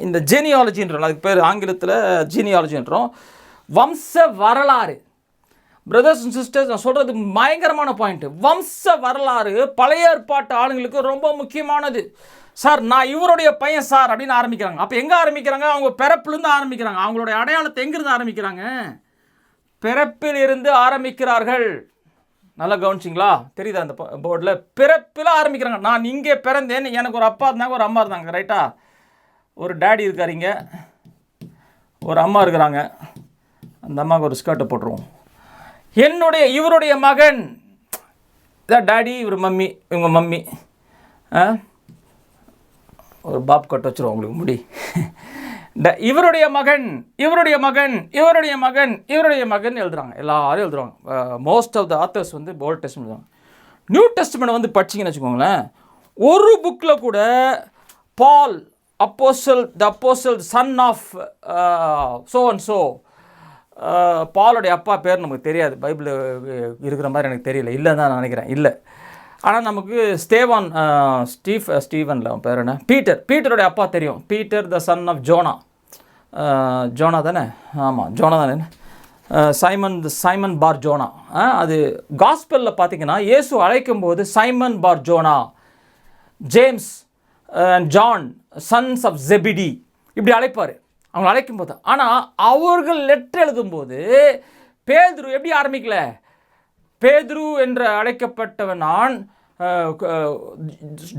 இந்த ஜீனியாலஜின்றோம், அதுக்கு பேர் ஆங்கிலத்தில் ஜீனியாலஜின்றோம், வம்ச வரலாறு. பிரதர்ஸ் அண்ட் சிஸ்டர்ஸ், நான் சொல்கிறது பயங்கரமான பாயிண்ட்டு. வம்ச வரலாறு பழைய ஏற்பாட்டு ஆளுங்களுக்கு ரொம்ப முக்கியமானது. சார் நான் இவருடைய பையன் சார் அப்படின்னு ஆரம்பிக்கிறாங்க. அப்போ எங்கே ஆரம்பிக்கிறாங்க? அவங்க பிறப்பிலிருந்து ஆரம்பிக்கிறாங்க. அவங்களுடைய அடையாளத்தை எங்கேருந்து ஆரம்பிக்கிறாங்க? பிறப்பில் இருந்து ஆரம்பிக்கிறார்கள். நல்லா கவனிச்சிங்களா? தெரியுதா அந்த போர்டில்? பிறப்பில் ஆரம்பிக்கிறாங்க. நான் இங்கே பிறந்தேன், எனக்கு ஒரு அப்பா இருந்தாங்க, ஒரு அம்மா இருந்தாங்க, ரைட்டா? ஒரு டேடி இருக்காருங்க, ஒரு அம்மா இருக்கிறாங்க. அந்த அம்மாவுக்கு ஒரு ஸ்கர்ட்டை போட்டுருவோம். இவருடைய மகன் இதான் டேடி, இவர் மம்மி, இவங்க மம்மி. ஒரு பாப் கட் வச்சுருவோம் உங்களுக்கு முடி. இவருடைய மகன், இவருடைய மகன், இவருடைய மகன், இவருடைய மகன் எழுதுறாங்க. எல்லாரும் எழுதுறாங்க. மோஸ்ட் ஆஃப் த ஆத்தர்ஸ் வந்து ஓல்ட் டெஸ்ட்மெண்ட் எழுதுவாங்க. நியூ டெஸ்ட்மெண்ட் வந்து படிச்சிங்கன்னு வச்சுக்கோங்களேன், ஒரு புக்கில் கூட Paul apostle, the apostle son of so and so, பாலோடைய அப்பா பேர் நமக்கு தெரியாது. பைபிளில் இருக்கிற மாதிரி எனக்கு தெரியல, இல்லைன்னு தான் நான் நினைக்கிறேன், இல்லை. ஆனால் நமக்கு ஸ்டீவனில் பேர் என்ன, பீட்டருடைய அப்பா தெரியும். Peter the son of Jonah. Jonah தானே? ஆமாம், ஜோனா தானே. Simon bar Jonah. அது காஸ்பலில் பார்த்தீங்கன்னா இயேசு அழைக்கும் போது Simon bar Jonah, James and John sons of Zebedee இப்படி அழைப்பார் அவங்க அழைக்கும் போது. ஆனால் அவர்கள் லெட்டர் எழுதும்போது பேதுரு எப்படி ஆரம்பிக்கல? பேதுரு என்று அழைக்கப்பட்டவன் நான்,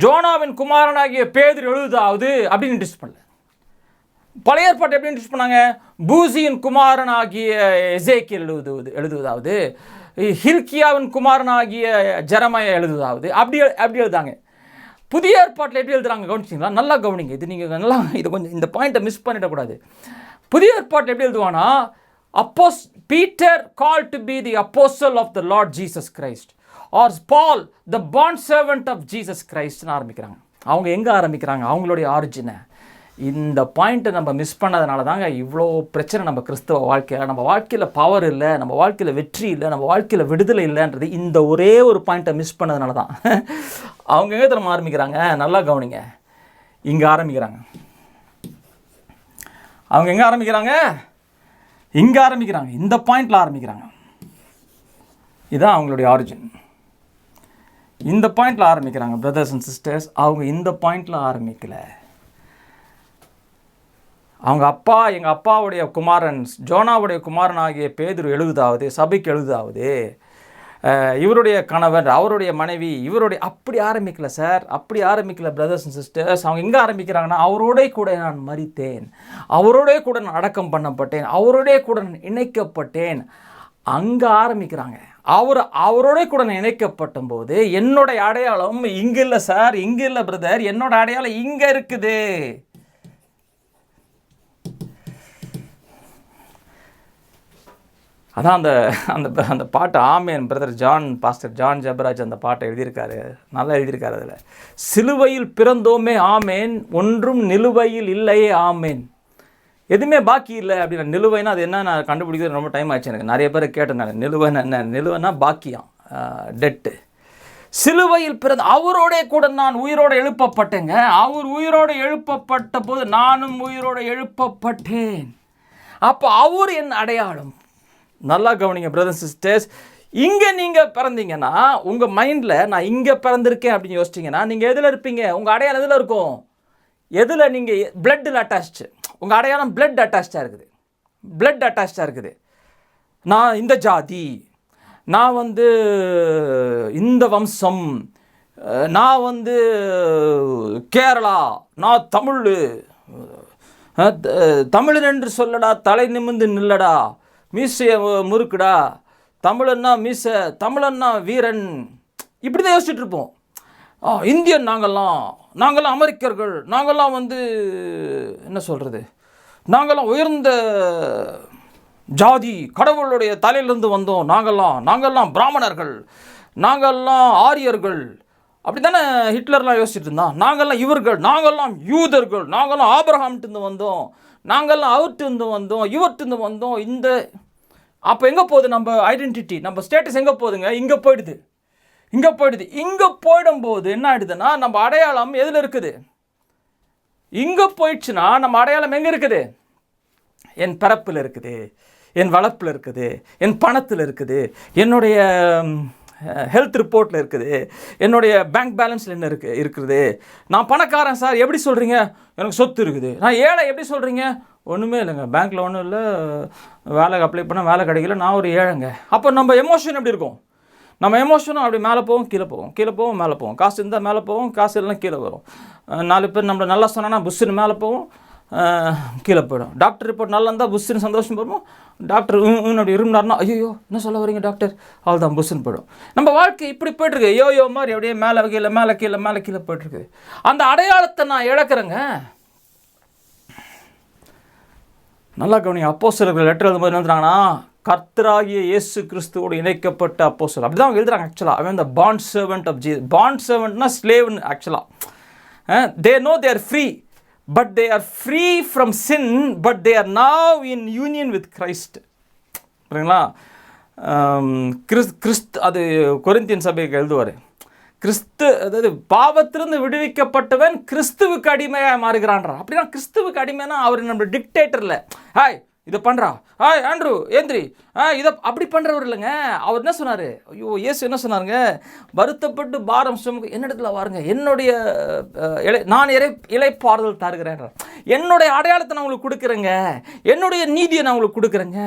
ஜோனாவின் குமாரனாகிய பேதுரு எழுதுதாவது அப்படின்னு இன்ட்ரெஸ்ட் பண்ணல. பழைய ஏற்பாட்டை எப்படி இன்ட்ரெஸ்ட் பண்ணாங்க? பூசியின் குமாரனாகிய எசேக்கியேல் எழுதுவதாவது, ஹில்கியாவின் குமாரனாகிய ஜெரமையா எழுதுவதாவது, அப்படி எழுதாங்க. புதிய ஏற்பாட்டில் எப்படி எழுதுறாங்க கவனிச்சிங்களா? நல்லா கவனிங்க, இது நீங்கள் நல்லா இது கொஞ்சம் இந்த பாயிண்ட்டை மிஸ் பண்ணிடக்கூடாது. புதிய ஏற்பாட்டில் எப்படி எழுதுவானா, Peter called to be the apostle of the Lord Jesus Christ, or Paul the bond servant of Jesus Christ ஆரம்பிக்கிறாங்க. அவங்க எங்கே ஆரம்பிக்கிறாங்க? அவங்களுடைய ஆரிஜினை. இந்த பாயிண்ட்டை நம்ம மிஸ் பண்ணதுனால தாங்க இவ்வளோ பிரச்சனை நம்ம கிறிஸ்தவ வாழ்க்கையில். நம்ம வாழ்க்கையில் பவர் இல்லை, நம்ம வாழ்க்கையில் வெற்றி இல்லை, நம்ம வாழ்க்கையில் விடுதலை இல்லைன்றது இந்த ஒரே ஒரு பாயிண்ட்டை மிஸ் பண்ணதுனால தான். அவங்க எங்கே நம்ம ஆரம்பிக்கிறாங்க? நல்லா கவனிங்க, இங்கே ஆரம்பிக்கிறாங்க. அவங்க எங்கே ஆரம்பிக்கிறாங்க? இங்கே ஆரம்பிக்கிறாங்க, இந்த பாயிண்டில் ஆரம்பிக்கிறாங்க. இதுதான் அவங்களுடைய ஆரிஜின். இந்த பாயிண்டில் ஆரம்பிக்கிறாங்க பிரதர்ஸ் அண்ட் சிஸ்டர்ஸ். அவங்க இந்த பாயிண்டில் ஆரம்பிக்கலை. அவங்க அப்பா, எங்கள் அப்பாவுடைய குமாரன் ஜோனாவுடைய குமாரனாகிய பேதுரு எழுதுதாவது, சபைக்கு எழுதுதாவது, இவருடைய கணவர், அவருடைய மனைவி, இவருடைய அப்படி ஆரம்பிக்கல சார், அப்படி ஆரம்பிக்கல பிரதர்ஸ் அண்ட் சிஸ்டர்ஸ். அவங்க எங்கே ஆரம்பிக்கிறாங்கன்னா, அவரோட கூட நான் மரித்தேன், அவரோட கூட நான் அடக்கம் பண்ணப்பட்டேன், அவரோட கூட நான் இணைக்கப்பட்டேன், அங்கே ஆரம்பிக்கிறாங்க. அவரோட கூட நான் இணைக்கப்பட்ட போது என்னுடைய அடையாளம் இங்கே இல்லை சார், இங்கே இல்லை பிரதர், என்னோட அடையாளம் இங்கே இருக்குது. அதான் அந்த பாட்டு ஆமேன். பாஸ்டர் ஜான் ஜெபராஜ் அந்த பாட்டை எழுதியிருக்காரு, நல்லா எழுதியிருக்காரு. அதில் சிலுவையில் பிறந்தோமே ஆமேன், ஒன்றும் நிலுவையில் இல்லையே ஆமேன், எதுவுமே பாக்கி இல்லை அப்படின்னா. நிலுவைனா அது என்ன, நான் கண்டுபிடிக்கிறது ரொம்ப டைம் ஆச்சு எனக்கு. நிறைய பேர் கேட்டேன் நான், நிலுவைன்னா என்ன? நிலுவைனா பாக்கியம், டெட்டு. சிலுவையில் பிறந்த அவரோட கூட நான் உயிரோடு எழுப்பப்பட்டேங்க. அவர் உயிரோடு எழுப்பப்பட்ட போது நானும் உயிரோடு எழுப்பப்பட்டேன். அப்போ அவர் என் அடையாளம். நல்லா கவனிங்க பிரதர்ஸ் சிஸ்டர்ஸ். இங்கே நீங்கள் பிறந்தீங்கன்னா உங்கள் மைண்டில் நான் இங்கே பிறந்திருக்கேன் அப்படின்னு யோசிச்சிங்கன்னா நீங்கள் எதில் இருப்பீங்க? உங்கள் அடையாளம் எதில் இருக்கும்? எதில்? நீங்கள் பிளட்டில் அட்டாச்சு. உங்கள் அடையாளம் பிளட் அட்டாச்சாக இருக்குது, பிளட் அட்டாச்சாக இருக்குது. நான் இந்த ஜாதி, நான் வந்து இந்த வம்சம், நான் கேரளா, நான் தமிழன் என்று சொல்லடா, தலை நிமிர்ந்து நில்லடா, மீசைய முறுக்குடா, தமிழன்னா மீச, தமிழன்னா வீரன், இப்படி தான் யோசிச்சுட்டு இருப்போம். இந்தியன் நாங்கள்லாம் அமெரிக்கர்கள், நாங்கள்லாம் வந்து என்ன சொல்கிறது, நாங்கள்லாம் உயர்ந்த ஜாதி, கடவுளுடைய தலையிலிருந்து வந்தோம், நாங்கள்லாம் பிராமணர்கள், நாங்கள்லாம் ஆரியர்கள், அப்படி தானே ஹிட்லர்லாம் யோசிச்சுட்டு இருந்தான். நாங்கள்லாம் இவர்கள், நாங்கள்லாம் யூதர்கள், நாங்கள்லாம் ஆபிரகாம்கிட்ட வந்தோம், நாங்கள்லாம் அவர்கிட்ட வந்தோம், இவர்கிட்ட வந்தோம். இந்த அப்போ எங்கே போகுது நம்ம ஐடென்டிட்டி, நம்ம ஸ்டேட்டஸ் எங்கே போகுதுங்க? இங்கே போயிடுது. இங்கே போயிடும்போது என்ன ஆகிடுதுன்னா, நம்ம அடையாளம் எதில் இருக்குது? இங்கே போயிடுச்சுன்னா நம்ம அடையாளம் எங்கே இருக்குது? என் பிறப்பில் இருக்குது, என் வளர்ப்பில் இருக்குது, என் பணத்தில் இருக்குது, என்னுடைய ஹெல்த் ரிப்போர்ட்டில் இருக்குது, என்னுடைய பேங்க் பேலன்ஸில் என்ன இருக்குது. நான் பணக்காரன் சார் எப்படி சொல்கிறீங்க? எனக்கு சொத்து இருக்குது. நான் ஏழை எப்படி சொல்கிறீங்க? ஒன்றுமே இல்லைங்க, பேங்க்கில் ஒன்றும் இல்லை, வேலை அப்ளை பண்ணால் வேலை கிடைக்கல, நான் ஒரு ஏழைங்க. அப்போ நம்ம எமோஷன் எப்படி இருக்கும்? நம்ம எமோஷனும் அப்படி மேலே போவோம், கீழே போவோம், மேலே போவோம். காசு இருந்தால் மேலே போவோம், காசு இல்லைனா கீழே வரும். 4 பேர் நம்மளை நல்லா சொன்னா புஷ்ஷுன்னு மேலே போவோம், கீழே போயிடும். டாக்டர் ரிப்போர்ட் நல்லா இருந்தால் புஷ்ஷுன்னு சந்தோஷம் போவோம். டாக்டர் அப்படி இருமுனார்னா ஐயோ என்ன சொல்ல வரீங்க டாக்டர், அவள் தான் புஷ்ஷுன்னு போயிடும். நம்ம வாழ்க்கை இப்படி போய்ட்டுருக்கு, யோ மாதிரி அப்படியே மேலே கீழே போய்ட்டுருக்கு. அந்த அடையாளத்தை நான் இழக்கிறேங்க. நல்லா கவனிங்க, அப்போஸ்தலர்கள் லெட்டர் எழுதும்போது என்ன எழுதுறாங்கன்னா, கர்த்தராகிய இயேசு கிறிஸ்துவோடு இணைக்கப்பட்ட அப்போஸ்தலர், அப்படி தான் அவங்க எழுதுறாங்க. ஆக்சுவலாக அவன் இந்த bond servant of Jesus. Bond சர்வெண்ட்னா ஸ்லேவ்னு ஆக்சுவலாக. They know they are free, but they are free from sin, but they are now in union with Christ. சரிங்களா? அது கொரிந்தியன் சபைக்கு எழுதுவார். அதாவது பாவத்திலிருந்து விடுவிக்கப்பட்டவன் கிறிஸ்துவுக்கு அடிமையாக மாறுகிறான்றான். அப்படின்னா கிறிஸ்துவுக்கு அடிமைனா அவர் நம்ம டிக்டேட்டரில் ஹாய் இதை பண்ணுறா, ஹாய் ஆண்ட்ரூ ஏந்திரி, இதை அப்படி பண்ணுறவர் இல்லைங்க. அவர் என்ன சொன்னார்? ஐயோ இயேசு என்ன சொன்னாருங்க? வருத்தப்பட்டு பாரம் சுமக்கு என்னிடத்துல வாருங்க, என்னுடைய நான் இளைப்பாறுதல் தருகிறேன். என்னுடைய அடையாளத்தை நான் உங்களுக்கு கொடுக்குறேங்க, என்னுடைய நீதியை நான் உங்களுக்கு கொடுக்குறேங்க,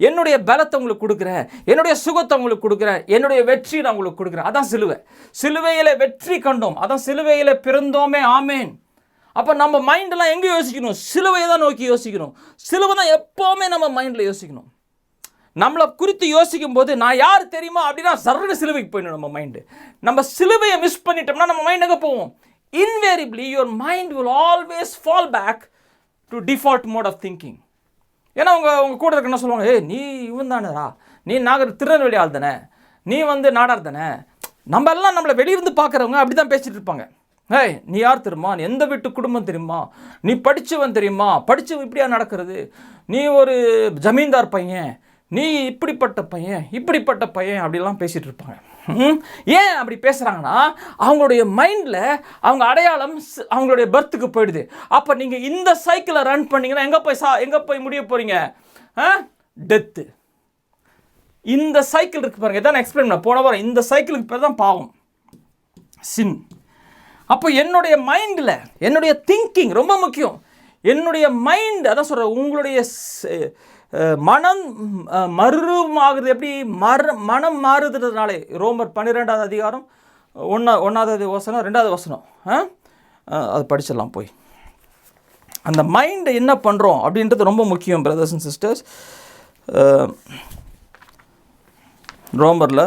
என்னுடைய பலத்தை உங்களுக்கு கொடுக்குறேன், என்னுடைய சுகத்தை உங்களுக்கு கொடுக்குறேன், என்னுடைய வெற்றியை நான் உங்களுக்கு கொடுக்குறேன். அதான் சிலுவையில் வெற்றி கண்டோம், அதான் சிலுவையில் பிறந்தோமே, ஆமேன். அப்போ நம்ம மைண்டெல்லாம் எங்கே யோசிக்கணும்? சிலுவையை தான் நோக்கி யோசிக்கணும். சிலுவை தான் எப்போவுமே நம்ம மைண்டில் யோசிக்கணும். நம்மளை குறித்து யோசிக்கும் போது நான் யார் தெரியுமா அப்படின்னா சர்வ சிலுவைக்கு போயிடணும் நம்ம மைண்டு. நம்ம சிலுவையை மிஸ் பண்ணிட்டோம்னா நம்ம மைண்ட் எங்கே போவோம்? Invariably your mind will always fall back to default mode of thinking. ஏன்னா உங்கள் கூட இருக்க என்ன சொல்லுவாங்க, நீ இவன் தானேடா, நீ திருநெல்வேலி ஆள் தானே, நீ நாடார் தானே. நம்ம எல்லாம் நம்மளை வெளியிருந்து பார்க்குறவங்க அப்படி தான் பேசிகிட்டு இருப்பாங்க. நீ யார் தெரியுமா, நீ எந்த வீட்டு குடும்பம் தெரியுமா, நீ படித்தவன் தெரியுமா, படித்தவன் இப்படியா நடக்கிறது, நீ ஒரு ஜமீன்தார் பையன், நீ இப்படிப்பட்ட பையன் அப்படிலாம் பேசிகிட்டு இருப்பாங்க. ஏன் அப்படி பேசுகிறாங்கன்னா அவங்களுடைய மைண்டில் அவங்க அடையாளம் அவங்களுடைய பர்த்துக்கு போயிடுது. அப்போ நீங்கள் இந்த சைக்கிளை ரன் பண்ணிங்கன்னா எங்கே போய் முடிய போகிறீங்க? டெத்து. இந்த சைக்கிள் இருக்குது பாருங்கள், இதான் எக்ஸ்பிளைன் பண்ண போன வாரம். இந்த சைக்கிளுக்கு பேர் தான் பாவம், சின். அப்போ என்னுடைய மைண்டில் என்னுடைய திங்கிங் ரொம்ப முக்கியம். என்னுடைய மைண்ட் அதான் சொல்கிறேன், உங்களுடைய மனம் மறுமாகுது. எப்படி மனம் மாறுதுனாலே ரோமர் 12வது அதிகாரம் 1வது வசனம் 2வது வசனம் அது படிச்சிடலாம் போய். அந்த மைண்டை என்ன பண்ணுறோம் அப்படின்றது ரொம்ப முக்கியம் பிரதர்ஸ் அண்ட் சிஸ்டர்ஸ். ரோமரில்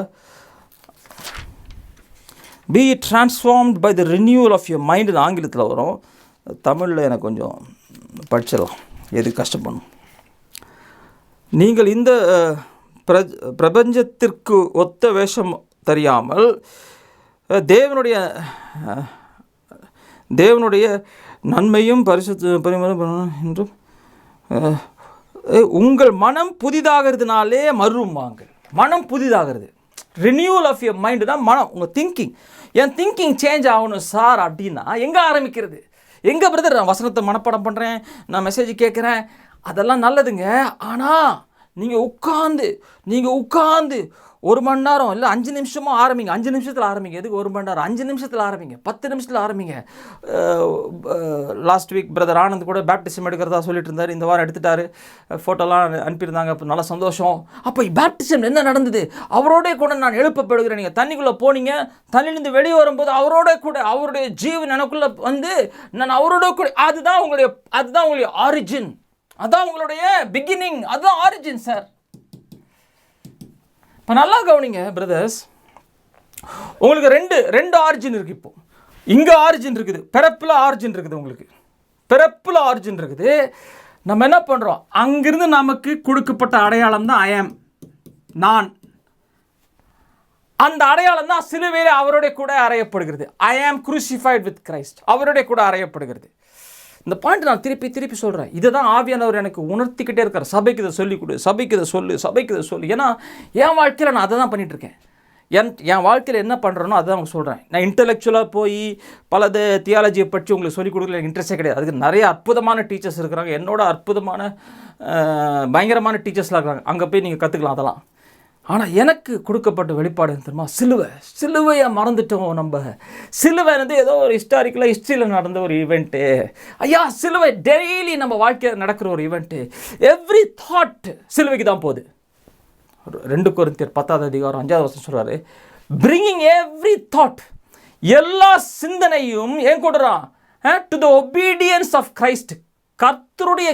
be transformed by the renewal of your mind ஆங்கிலத்தில் வரும். தமிழில் எனக்கு கொஞ்சம் படிச்சிடலாம், எது கஷ்டப்படணும். நீங்கள் இந்த பிரபஞ்சத்திற்கு ஒத்த வேஷம் தெரியாமல் தேவனுடைய நன்மையும் என்றும் உங்கள் மனம் புதிதாகிறதுனாலே மறுவாங்க. மனம் புதிதாகிறது, ரினியூவல் ஆஃப் யுவர் மைண்டு தான் மனம், உங்கள் திங்கிங். என் திங்கிங் சேஞ்ச் ஆகணும் சார் அப்படின்னா எங்கே ஆரம்பிக்கிறது? எங்கே பிரதர் நான் வசனத்தை மனப்பாடம் பண்ணுறேன், நான் மெசேஜ் கேட்குறேன், அதெல்லாம் நல்லதுங்க. ஆனால் நீங்கள் உட்காந்து 1 மணி நேரம் இல்லை 5 நிமிஷமாக ஆரம்பிங்க. 5 நிமிஷத்தில் ஆரம்பிங்க. எதுக்கு 1 மணி நேரம்? 5 நிமிஷத்தில் ஆரம்பிங்க, 10 நிமிஷத்தில் ஆரம்பிங்க. லாஸ்ட் வீக் பிரதர் ஆனந்த் கூட பேப்டிசம் எடுக்கிறதா சொல்லிட்டு இருந்தார். இந்த வாரம் எடுத்துட்டாரு, ஃபோட்டோலாம் அனுப்பியிருந்தாங்க. அப்போ நல்ல சந்தோஷம். அப்போ பேப்டிசம் என்ன நடந்தது? அவரோட கூட நான் எழுப்பப்படுகிறேன். நீங்கள் தண்ணிக்குள்ளே போனீங்க, தண்ணிலேருந்து வெளியே வரும்போது அவரோட கூட அவருடைய ஜீவன் எனக்குள்ளே நான் அவரோட கூட. அதுதான் உங்களுடைய ஆரிஜின், அதான் உங்களுடைய பிகினிங், அதுதான் ஆரிஜின் சார். நல்லா கவனிங்க பிரதர்ஸ், உங்களுக்கு ரெண்டு ஆரிஜின் இருக்குது. இப்போ இங்கே ஆரிஜின் இருக்குது, பிறப்பில் ஆரிஜின் இருக்குது. உங்களுக்கு பிறப்பில் ஆரிஜின் இருக்குது. நம்ம என்ன பண்ணுறோம், அங்கிருந்து நமக்கு கொடுக்கப்பட்ட அடையாளம் தான் ஐ ஆம், நான். அந்த அடையாளம் தான் சிலுவையில் அவருடைய கூட அறையப்படுகிறது. ஐ ஆம் crucified with Christ, அவருடைய கூட அறையப்படுகிறது. இந்த பாயிண்ட் நான் திருப்பி சொல்கிறேன். இதை தான் ஆவியானவர் எனக்கு உணர்த்திக்கிட்டே இருக்கார். சபைக்கு இதை சொல்லிக் கொடு, சபைக்கு இதை சொல்லு. ஏன்னா என் வாழ்க்கையில் நான் அதை தான் பண்ணிகிட்ருக்கேன். என் வாழ்க்கையில் என்ன பண்ணுறேனோ அதை தான் உங்களுக்கு சொல்கிறேன். நான் இன்டெலெக்சுவலாக போய் பலது தியாலஜியை பற்றி உங்களுக்கு சொல்லிக் கொடுக்கல இன்ட்ரெஸ்டே கிடையாது. அதுக்கு நிறைய அற்புதமான டீச்சர்ஸ் இருக்கிறாங்க, என்னோட அற்புதமான பயங்கரமான டீச்சர்ஸ்லாம் இருக்கிறாங்க. அங்கே போய் நீங்கள் கற்றுக்கலாம் அதெல்லாம். ஆனால் எனக்கு கொடுக்கப்பட்ட வெளிப்பாடு தெரியுமா, சிலுவையை மறந்துட்டோம். நம்ம சிலுவை ஏதோ ஒரு ஹிஸ்ட்ரியில் நடந்த ஒரு ஈவெண்ட்டு. ஐயா, சிலுவை டெய்லி நம்ம வாழ்க்கையில் நடக்கிற ஒரு ஈவெண்ட்டு. எவ்ரி தாட் சிலுவைக்கு தான் போகுது. 2 கொரிந்தியர் 10:5 சொல்கிறாரு, பிரிங்கிங் எவ்ரி தாட், எல்லா சிந்தனையும் ஏன் கொடுறான், to the obedience of Christ, கர்த்தருடைய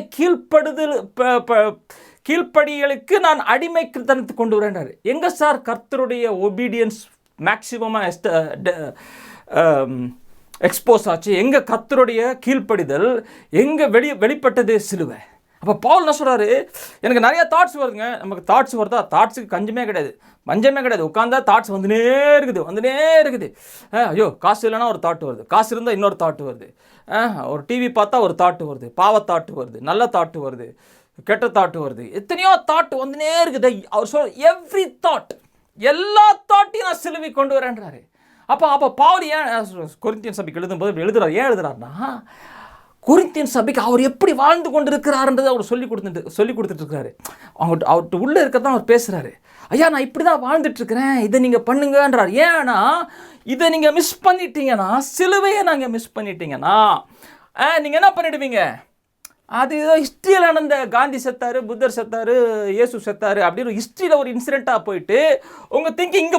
கீழ்ப்படிகளுக்கு நான் அடிமைத்தனத்தை கொண்டு வரேன்றாரு. எங்கே சார் கர்த்தருடைய ஒபீடியன்ஸ் மேக்சிமமாக எக்ஸ்போஸ் ஆச்சு? எங்கே கர்த்தருடைய கீழ்ப்படிதல் எங்கே வெளிப்பட்டது? சிலுவை. அப்போ பவுல் என்ன சொல்கிறாரு, எனக்கு நிறையா தாட்ஸ் வருதுங்க. நமக்கு தாட்ஸ் வருதா? தாட்ஸுக்கு பஞ்சமே கிடையாது. உட்காந்தா தாட்ஸ் வந்துனே இருக்குது. ஐயோ, காசு இல்லைன்னா ஒரு தாட் வருது, காசு இருந்தால் இன்னொரு தாட்டு வருது, ஒரு டிவி பார்த்தா ஒரு தாட்டு வருது, பாவத்தாட்டு வருது, நல்ல தாட்டு வருது, கெட்ட தாட்டு வருது, எத்தனையோ தாட்டு வந்துனே இருக்குது. அவர் சொல்ற எவ்ரி தாட், எல்லா தாட்டையும் நான் சிலுவை கொண்டு வரேன்றாரு. அப்போ பவுல் ஏன் கொரிந்தியன் சபைக்கு எழுதும்போது எழுதுறாருன்னா, கொரிந்தியன் சபைக்கு அவர் எப்படி வாழ்ந்து கொண்டு இருக்கிறாருன்றதை அவர் சொல்லி கொடுத்துட்டு இருக்காரு. அவர்கிட்ட உள்ளே இருக்கதான் அவர் பேசுகிறாரு. ஐயா, நான் இப்படி தான் வாழ்ந்துட்டுருக்கிறேன், இதை நீங்கள் பண்ணுங்கன்றார். ஏன்னா இதை நீங்கள் மிஸ் பண்ணிட்டீங்கன்னா, சிலுவையை நாங்கள் மிஸ் பண்ணிட்டீங்கன்னா நீங்கள் என்ன பண்ணிடுவீங்க, அது ஏதோ ஹிஸ்ட்ரியில் நடந்த காந்தி செத்தார், புத்தர் செத்தார், இயேசு செத்தார் அப்படின்னு ஹிஸ்ட்ரியில் ஒரு இன்சிடெண்ட்டாக போயிட்டு உங்கள் திங்கிங்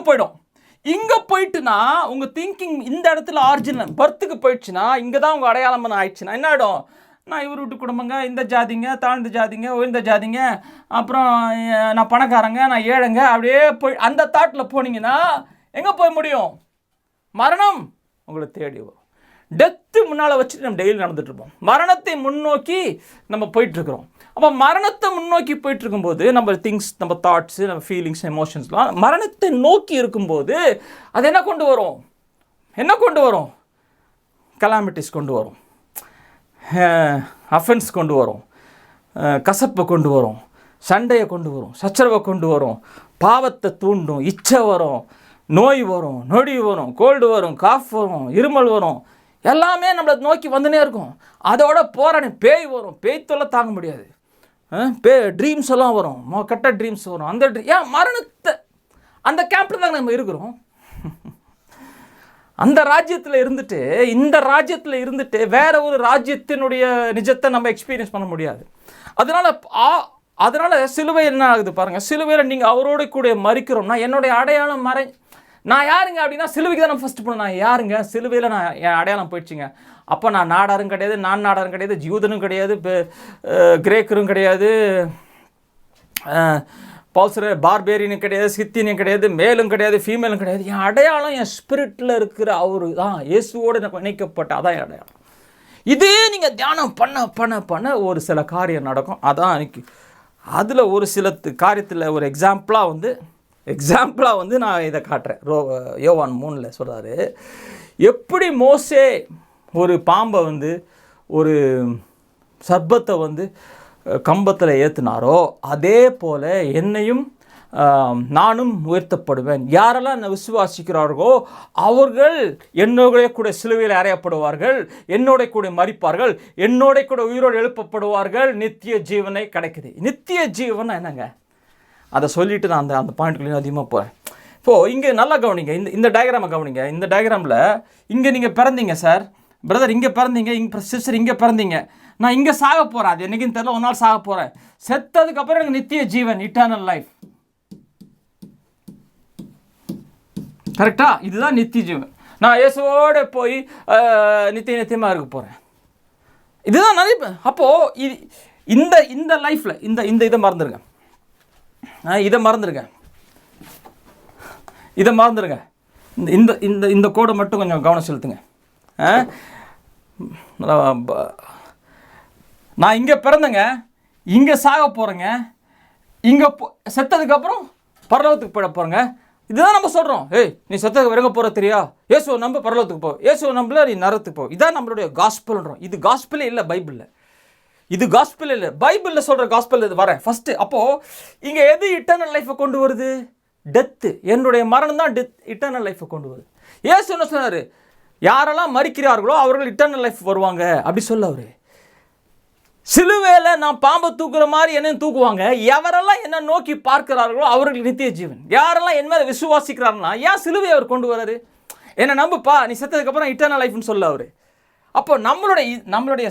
இங்கே போயிட்டுனா உங்கள் திங்கிங் இந்த இடத்துல ஆரிஜினல் பர்த்துக்கு போயிடுச்சுன்னா, இங்கே தான் உங்கள் அடையாளம் ஆயிடுச்சுன்னா என்ன ஆகிடும், நான் இவர் வீட்டு குடும்பங்க, இந்த ஜாதிங்க, தாழ்ந்த ஜாதிங்க, உயர்ந்த ஜாதிங்க, அப்புறம் நான் பணக்காரங்க, நான் ஏழைங்க, அப்படியே போய் அந்த தாட்டில் போனீங்கன்னா எங்கே போய் முடியும்? மரணம் உங்களை தேடி வரும். டெத்து முன்னால் வச்சுட்டு நம்ம டெய்லி நடந்துகிட்ருப்போம். மரணத்தை முன்னோக்கி நம்ம போயிட்டுருக்குறோம். அப்போ மரணத்தை முன்னோக்கி போயிட்டுருக்கும்போது நம்ம திங்ஸ், நம்ம தாட்ஸு, நம்ம ஃபீலிங்ஸ், எமோஷன்ஸ்லாம் மரணத்தை நோக்கி இருக்கும்போது அது என்ன கொண்டு வரும்? கலாமிட்டிஸ் கொண்டு வரும், அஃபென்ஸ் கொண்டு வரும், கசப்பை கொண்டு வரும், சண்டையை கொண்டு வரும், சச்சரவை கொண்டு வரும், பாவத்தை தூண்டும், இச்சை வரும், நோய் வரும், நொடி வரும், கோல்டு வரும், காஃப் வரும், இருமல் வரும், எல்லாமே நம்மளை நோக்கி வந்துனே இருக்கும். அதோட போராடி பேய் வரும், பேய் தொல்லை தாங்க முடியாது, ட்ரீம்ஸ் எல்லாம் வரும், கெட்ட ட்ரீம்ஸ் வரும். அந்த ஏன் மரணத்தை அந்த கேம்பில் தான் நம்ம இருக்கிறோம். அந்த ராஜ்யத்தில் இருந்துட்டு இந்த ராஜ்யத்தில் இருந்துட்டு வேற ஒரு ராஜ்யத்தினுடைய நிஜத்தை நம்ம எக்ஸ்பீரியன்ஸ் பண்ண முடியாது. அதனால் சிலுவை என்ன ஆகுது பாருங்கள். சிலுவையில் நீங்கள் அவரோட கூட மறிக்கிறோம்னா என்னுடைய அடையாளம் நான் யாருங்க அப்படின்னா சிலுவைக்கு தான் நம்ம ஃபஸ்ட்டு போகணும். நான் யாருங்க? சிலுவையில் நான் என் அடையாளம் போயிடுச்சுங்க. அப்போ நான் நாடாரும் கிடையாது, நான் நாடாரும் கிடையாது, ஜூதனும் கிடையாது, கிரேக்கரும் கிடையாது, பார்பேரியனும் கிடையாது, சித்தினியும் கிடையாது, மேலும் கிடையாது, ஃபீமேலும் கிடையாது. என் அடையாளம் என் ஸ்பிரிட்டில் இருக்கிற அவரு தான், இயேசுவோடு எனக்கு இணைக்கப்பட்ட அதான் என் அடையாளம். இதே நீங்கள் தியானம் பண்ண ஒரு சில காரியம் நடக்கும். அதான் எனக்கு அதில் ஒரு சில காரியத்தில் ஒரு எக்ஸாம்பிளாக வந்து நான் இதை காட்டுறேன். யோவான் 3 சொல்கிறாரு, எப்படி மோசே ஒரு பாம்பை வந்து ஒரு சர்ப்பத்தை வந்து கம்பத்தில் ஏற்றினாரோ அதே போல் என்னையும் நானும் உயர்த்தப்படுவேன். யாரெல்லாம் என்னை விசுவாசிக்கிறார்களோ அவர்கள் என்னோட கூட சிலுவையில் அறையப்படுவார்கள், என்னோட கூட மரிப்பார்கள், என்னோட கூட உயிரோடு எழுப்பப்படுவார்கள், நித்திய ஜீவனை கிடைக்குது. நித்திய ஜீவன் என்னங்க, அதை சொல்லிவிட்டு நான் அந்த பாயிண்ட்குள்ளேயும் அதிகமாக போகிறேன். இப்போது இங்கே நல்லா கவனிங்க, இந்த டயக்ராமை கவனிங்க. இந்த டயக்ராமில் இங்கே நீங்கள் பிறந்தீங்க சார், பிரதர் இங்கே பிறந்தீங்க, சிஸ்டர் இங்கே பிறந்தீங்க, நான் இங்கே சாக போகிறேன், அது என்றைக்குன்னு தெரியல, ஒரு நாள் சாக போகிறேன். செத்ததுக்கப்புறம் எனக்கு நித்திய ஜீவன், இட்டர்னல் லைஃப். கரெக்டா? இதுதான் நித்திய ஜீவன். நான் இயேசுவோடு போய் நித்தியமாக இருக்க போகிறேன். இதுதான் நிறைய. அப்போது இந்த லைஃப்பில் இந்த இதை மறந்துடுங்க, இதை மறந்துடுங்க. இந்த இந்த இந்த கோடை மட்டும் கொஞ்சம் கவனம் செலுத்துங்க. நான் இங்கே பிறந்தேங்க, இங்கே சாக போகிறேங்க, இங்கே செத்ததுக்கப்புறம் பரலோகத்துக்கு போயிட போகிறேங்க. இதுதான் நம்ம சொல்கிறோம். ஏய், நீ செத்ததுக்கு விறங்க போகிற தெரியா, இயேசுவை நம்ப பரலோகத்துக்கு போ, இயேசுவை நம்பல நீ நரகத்துக்கு போ. இதான் நம்மளுடைய காஸ்பல்ன்றோம். இது காஸ்பலே இல்லை பைபிளில். இது காஸ்பல் இல்லை, பைபிளில் சொல்கிற காஸ்பல் இது வரேன் ஃபஸ்ட்டு. அப்போது இங்கே எது இட்டர்னல் லைஃப்பை கொண்டு வருது? டெத்து. என்னுடைய மரணம் தான் இட்டர்னல் லைஃப்பை கொண்டு வருது. இயேசு என்ன சொன்னார்? யாரெல்லாம் மரிக்கிறார்களோ அவர்கள் இட்டர்னல் லைஃப் வருவாங்க அப்படி சொல்ல அவர். சிலுவையில் நான் பாம்பை தூக்குற மாதிரி என்னையும் தூக்குவாங்க. எவரெல்லாம் என்ன நோக்கி பார்க்கிறார்களோ அவர்கள் நித்திய ஜீவன். யாரெல்லாம் என் மேலே விசுவாசிக்கிறாருன்னா ஏன் சிலுவையை அவர் கொண்டு வராரு? என்னை நம்புப்பா, நீ செத்ததுக்கப்புறம் இட்டர்னல் லைஃப்னு சொல்ல அவர். அப்போ நம்மளுடைய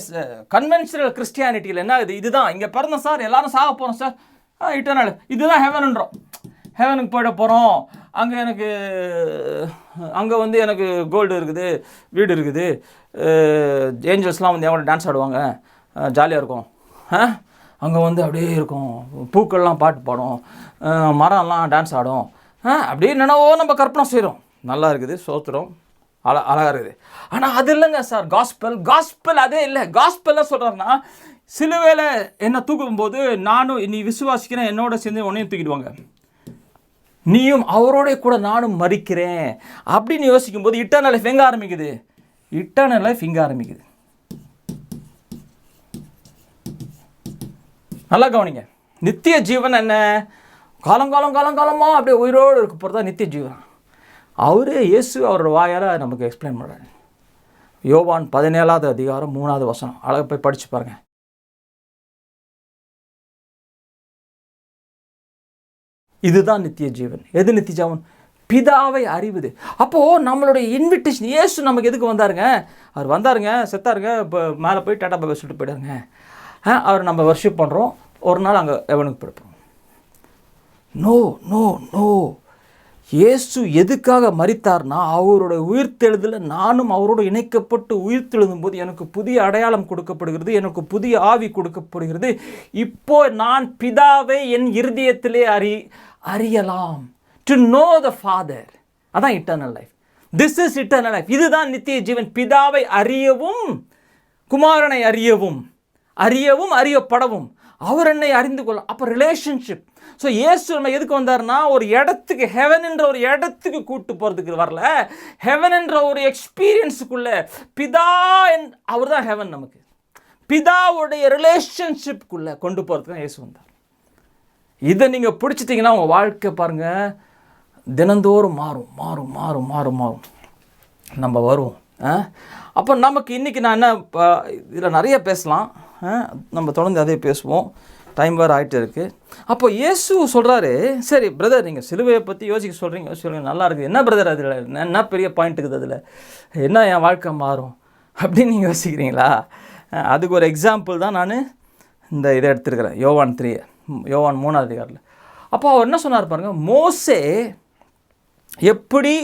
கன்வென்ஷனல் கிறிஸ்டியானிட்டியில் என்ன ஆகுது? இதுதான் இங்கே பிறந்தோம் சார், எல்லாரும் சாக போகிறோம் சார், இட்டர்னல் இதுதான் ஹெவன்ன்றோம். ஹெவனுக்கு போயிட போகிறோம், அங்கே வந்து எனக்கு கோல்டு இருக்குது, வீடு இருக்குது, ஏஞ்சல்ஸ்லாம் வந்து எவ்வளோ டான்ஸ் ஆடுவாங்க, ஜாலியாக இருக்கும். அங்கே வந்து அப்படியே இருக்கும், பூக்கள்லாம் பாட்டு பாடும், மரம்லாம் டான்ஸ் ஆடும், அப்படியே என்னென்னவோ நம்ம கற்பனை செய்கிறோம். நல்லா இருக்குது, சோத்துறோம், அழகாக இருக்குது. ஆனால் அது இல்லைங்க சார் காஸ்பல் அதே இல்லை. காஸ்பல்லாம் சொல்கிறாருன்னா சிலுவையில் என்னை தூக்கும்போது நானும் நீ விசுவாசிக்கிறேன் என்னோட சேர்ந்து உன்னையும் தூக்கிடுவாங்க, நீயும் அவரோட கூட நானும் மறிக்கிறேன் அப்படின்னு யோசிக்கும் போது இட்டர்னல் லைஃப் எங்கே ஆரம்பிக்குது? இட்டர்னல் லைஃப் இங்கே ஆரம்பிக்குது. நல்லா கவனிங்க. நித்திய ஜீவன் என்ன? காலங்காலமாக அப்படியே உயிரோடு இருக்க போகிறதா நித்திய ஜீவன். அவரே இயேசு அவரோட வாயால் நமக்கு எக்ஸ்பிளைன் பண்ணுறாரு. யோவான் 17வது அதிகாரம் 3வது வசனம். அழகாக போய் படித்து பாருங்கள். இதுதான் நித்திய ஜீவன். எது நித்திய ஜீவன்? பிதாவை அறிவுது. அப்போது நம்மளுடைய இன்விடேஷன், இயேசு நமக்கு எதுக்கு வந்தாருங்க? அவர் வந்தாருங்க, செத்தாருங்க, இப்போ மேலே போய் டாட்டா பாபா சொல்லிட்டு போயிட்டாருங்க. அவர் நம்ம வர்ஷிப் பண்ணுறோம், ஒரு நாள் அங்கே எவனுக்கு போய்ப்போம். No no no. இயேசு எதுக்காக மரித்தார்னா அவரோட உயிர்த்தெழுதல நானும் அவரோடு இணைக்கப்பட்டு உயிர்த்தெழுதும் போது எனக்கு புதிய அடையாளம் கொடுக்கப்படுகிறது, எனக்கு புதிய ஆவி கொடுக்கப்படுகிறது. இப்போ நான் பிதாவை என் இருதயத்திலே அறியலாம். To know the father. அதான் eternal life. This is eternal life. இதுதான் நித்திய ஜீவன். பிதாவை அறியவும் குமாரனை அறியவும் அறியப்படவும் அவர் என்னை அறிந்து கொள்ள. அப்போ ரிலேஷன்ஷிப். ஸோ இயேசு நம்ம எதுக்கு வந்தார்னா ஒரு இடத்துக்கு, ஹெவன் என்ற ஒரு இடத்துக்கு கூட்டு போகிறதுக்கு வரல, ஹெவன் என்ற ஒரு எக்ஸ்பீரியன்ஸுக்குள்ள பிதா அவர் தான் ஹெவன். நமக்கு பிதாவுடைய ரிலேஷன்ஷிப்புக்குள்ளே கொண்டு போகிறதுக்கு தான் இயேசு வந்தார். இதை நீங்கள் பிடிச்சிட்டிங்கன்னா உங்கள் வாழ்க்கை பாருங்கள் தினந்தோறும் மாறும் மாறும் மாறும் மாறும் மாறும் நம்ம வருவோம். அப்போ நமக்கு இன்றைக்கி நான் என்ன இதில் நிறைய பேசலாம், நம்ம தொடர்ந்து அதே பேசுவோம், டைம் வேறு ஆகிட்டு இருக்குது. அப்போ இயேசு சொல்கிறாரு, சரி பிரதர் நீங்கள் சிலுவையை பற்றி யோசிக்க சொல்கிறீங்க, நல்லா இருக்குது. என்ன பிரதர் அதில் என்ன பெரிய பாயிண்ட் இருக்குது, அதில் என்ன என் வாழ்க்கை மாறும் அப்படின்னு நீங்கள் யோசிக்கிறீங்களா? அதுக்கு ஒரு எக்ஸாம்பிள் தான் நான் இந்த இதை எடுத்துருக்கிறேன். யோவான் 3வது அதிகாரத்தில். அப்போ அவர் என்ன சொன்னார் பாருங்கள், மோசே எப்படி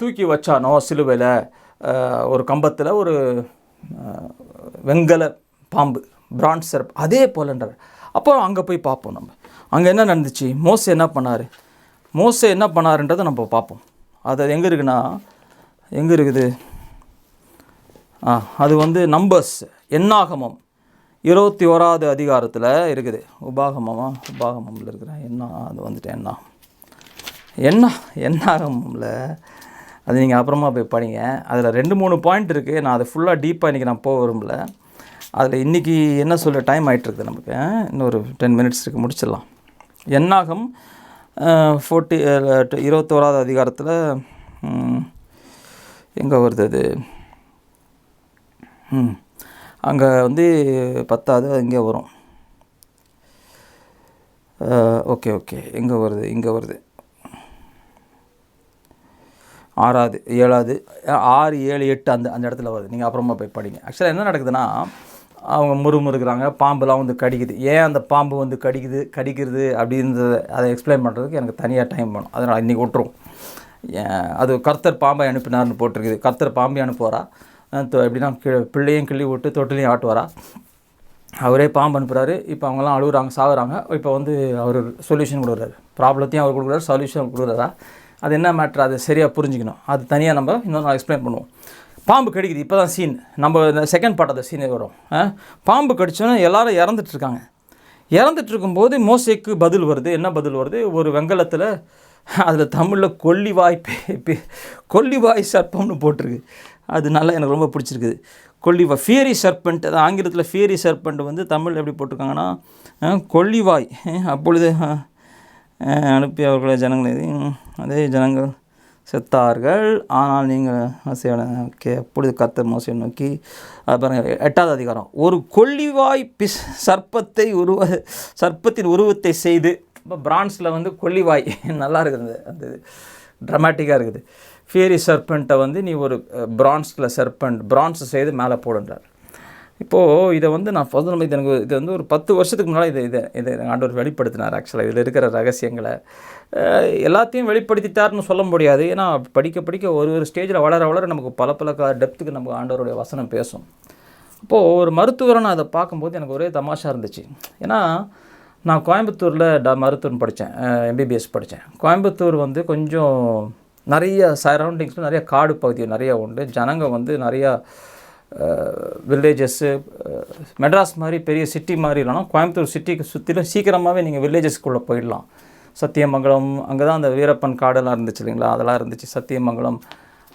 தூக்கி வச்சானோ சிலுவையில் ஒரு கம்பத்தில் ஒரு வெங்கல பாம்பு, பிரான்ஸ் சர்ப், அதே போலன்றார். அப்போ அங்கே போய் பார்ப்போம். நம்ம அங்கே என்ன நடந்துச்சு, மோசே என்ன பண்ணாருன்றதை நம்ம பார்ப்போம். அது எங்கே இருக்குது அது வந்து நம்பர்ஸ், எண்ணாகமம் 21வது அதிகாரத்தில் இருக்குது. உபாகமமில் இருக்கிறேன். அது வந்துட்டு எண்ணாகமமில் அது நீங்கள் அப்புறமா போய் படிங்க. அதில் 2-3 பாயிண்ட் இருக்குது. நான் அதை ஃபுல்லாக டீப்பாக இன்றைக்கி நான் போக விரும்பல. அதில் இன்றைக்கி என்ன சொல்ல டைம் ஆகிட்டுருக்குது நமக்கு, இன்னொரு 10 மினிட்ஸ் இருக்குது, முடிச்சிடலாம். எண்ணாகம் 21வது அதிகாரத்தில் எங்கே வருது அது, அங்கே வந்து 10வது இங்கே வரும். ஓகே இங்கே வருது 6வது 7வது 6 7 8 அந்த இடத்துல வருது. நீங்கள் அப்புறமா போய் படிங்க. ஆக்சுவலாக என்ன நடக்குதுன்னா, அவங்க முறுமுறுக்கிறாங்க, பாம்புலாம் வந்து கடிக்குது. ஏன் அந்த பாம்பு வந்து கடிக்கிறது அப்படின்றத அதை எக்ஸ்பிளைன் பண்ணுறதுக்கு எனக்கு தனியாக டைம் வேணும். அதனால் இன்றைக்கி விட்டுரும். அது கர்த்தர் பாம்பை அனுப்பினார்னு போட்டிருக்குது. கர்த்தர் பாம்பை அனுப்புவாரா? எப்படின்னா பிள்ளையும் கிள்ளி விட்டு தொட்டிலையும் ஆட்டுவாரா? அவரே பாம்பு அனுப்புகிறாரு. இப்போ அவங்களாம் அழுகுறாங்க, சாகுறாங்க. இப்போ வந்து அவர் சொல்யூஷன் கொடுக்குறாரு, ப்ராப்ளத்தையும் அவர் கொடுக்குறாரு, சொல்யூஷன் கொடுக்குறாரா? அது என்ன மேட்ரு, அது சரியாக புரிஞ்சுக்கணும். அது தனியாக நம்ம இன்னொரு நாள் எக்ஸ்பிளைன் பண்ணுவோம். பாம்பு கடிக்குது, இப்போ தான் சீன், நம்ம இந்த செகண்ட் பார்ட் ஆஃப் த சீனே வரும். பாம்பு கடிச்சோன்னா எல்லோரும் இறந்துட்டுருக்காங்க. இறந்துட்டு இருக்கும்போது மோசேக்கு பதில் வருது. என்ன பதில் வருது? ஒரு வெங்கலத்தில் அதில் தமிழில் கொல்லிவாய் சர்ப்பம்னு போட்டிருக்கு. அது நல்லா எனக்கு ரொம்ப பிடிச்சிருக்குது. கொல்லிவாய், ஃபியரி சர்பெண்ட். அது ஆங்கிலத்தில் ஃபியரி சர்பெண்ட் வந்து தமிழ் எப்படி போட்டிருக்காங்கன்னா கொல்லிவாய். அப்பொழுது அனுப்பி அவர்களை ஜனங்கள் அதே ஜனங்கள் செத்தார்கள். ஆனால் நீங்கள் ஓகே. அப்பொழுது கர்த்தர் மோசேயை நோக்கி, அது பாருங்கள் 8வது அதிகாரம், ஒரு கொல்லிவாய் சர்ப்பத்தின் உருவத்தை செய்து. இப்போ பிரான்ஸில் வந்து கொல்லிவாய் நல்லா இருக்குது, அந்த ட்ராமாட்டிக்காக இருக்குது. ஃபியரி சர்பெண்ட்டை வந்து நீ ஒரு பிரான்ஸ் செய்து மேலே போடுன்றார். இப்போது இதை வந்து நான் எனக்கு இது வந்து ஒரு 10 வருஷத்துக்கு முன்னால் இதை ஆண்டவர் வெளிப்படுத்தினார். ஆக்சுவலாக இதில் இருக்கிற ரகசியங்களை எல்லாத்தையும் வெளிப்படுத்திட்டார்னு சொல்ல முடியாது. ஏன்னா படிக்க ஒரு ஸ்டேஜில் வளர நமக்கு பல டெப்த்துக்கு நம்ம ஆண்டவருடைய வசனம் பேசும். அப்போது ஒரு மருத்துவரை நான் அதை பார்க்கும்போது எனக்கு ஒரே தமாஷா இருந்துச்சு. ஏன்னா நான் கோயம்புத்தூரில் மருத்துவம் படித்தேன், MBBS படித்தேன். கோயம்புத்தூர் வந்து கொஞ்சம் நிறைய சரௌண்டிங்ஸில் நிறைய காடு பகுதி நிறையா உண்டு. ஜனங்க வந்து நிறையா வில்லேஜஸ்ஸு, மெட்ராஸ் மாதிரி பெரிய சிட்டி மாதிரி இல்லைனா கோயம்புத்தூர் சிட்டிக்கு சுற்றிலும் சீக்கிரமாகவே நீங்கள் வில்லேஜஸ்க்குள்ளே போயிடலாம். சத்தியமங்கலம் அங்கே தான் அந்த வீரப்பன் காடெல்லாம் இருந்துச்சு இல்லைங்களா, அதெல்லாம் இருந்துச்சு. சத்தியமங்கலம்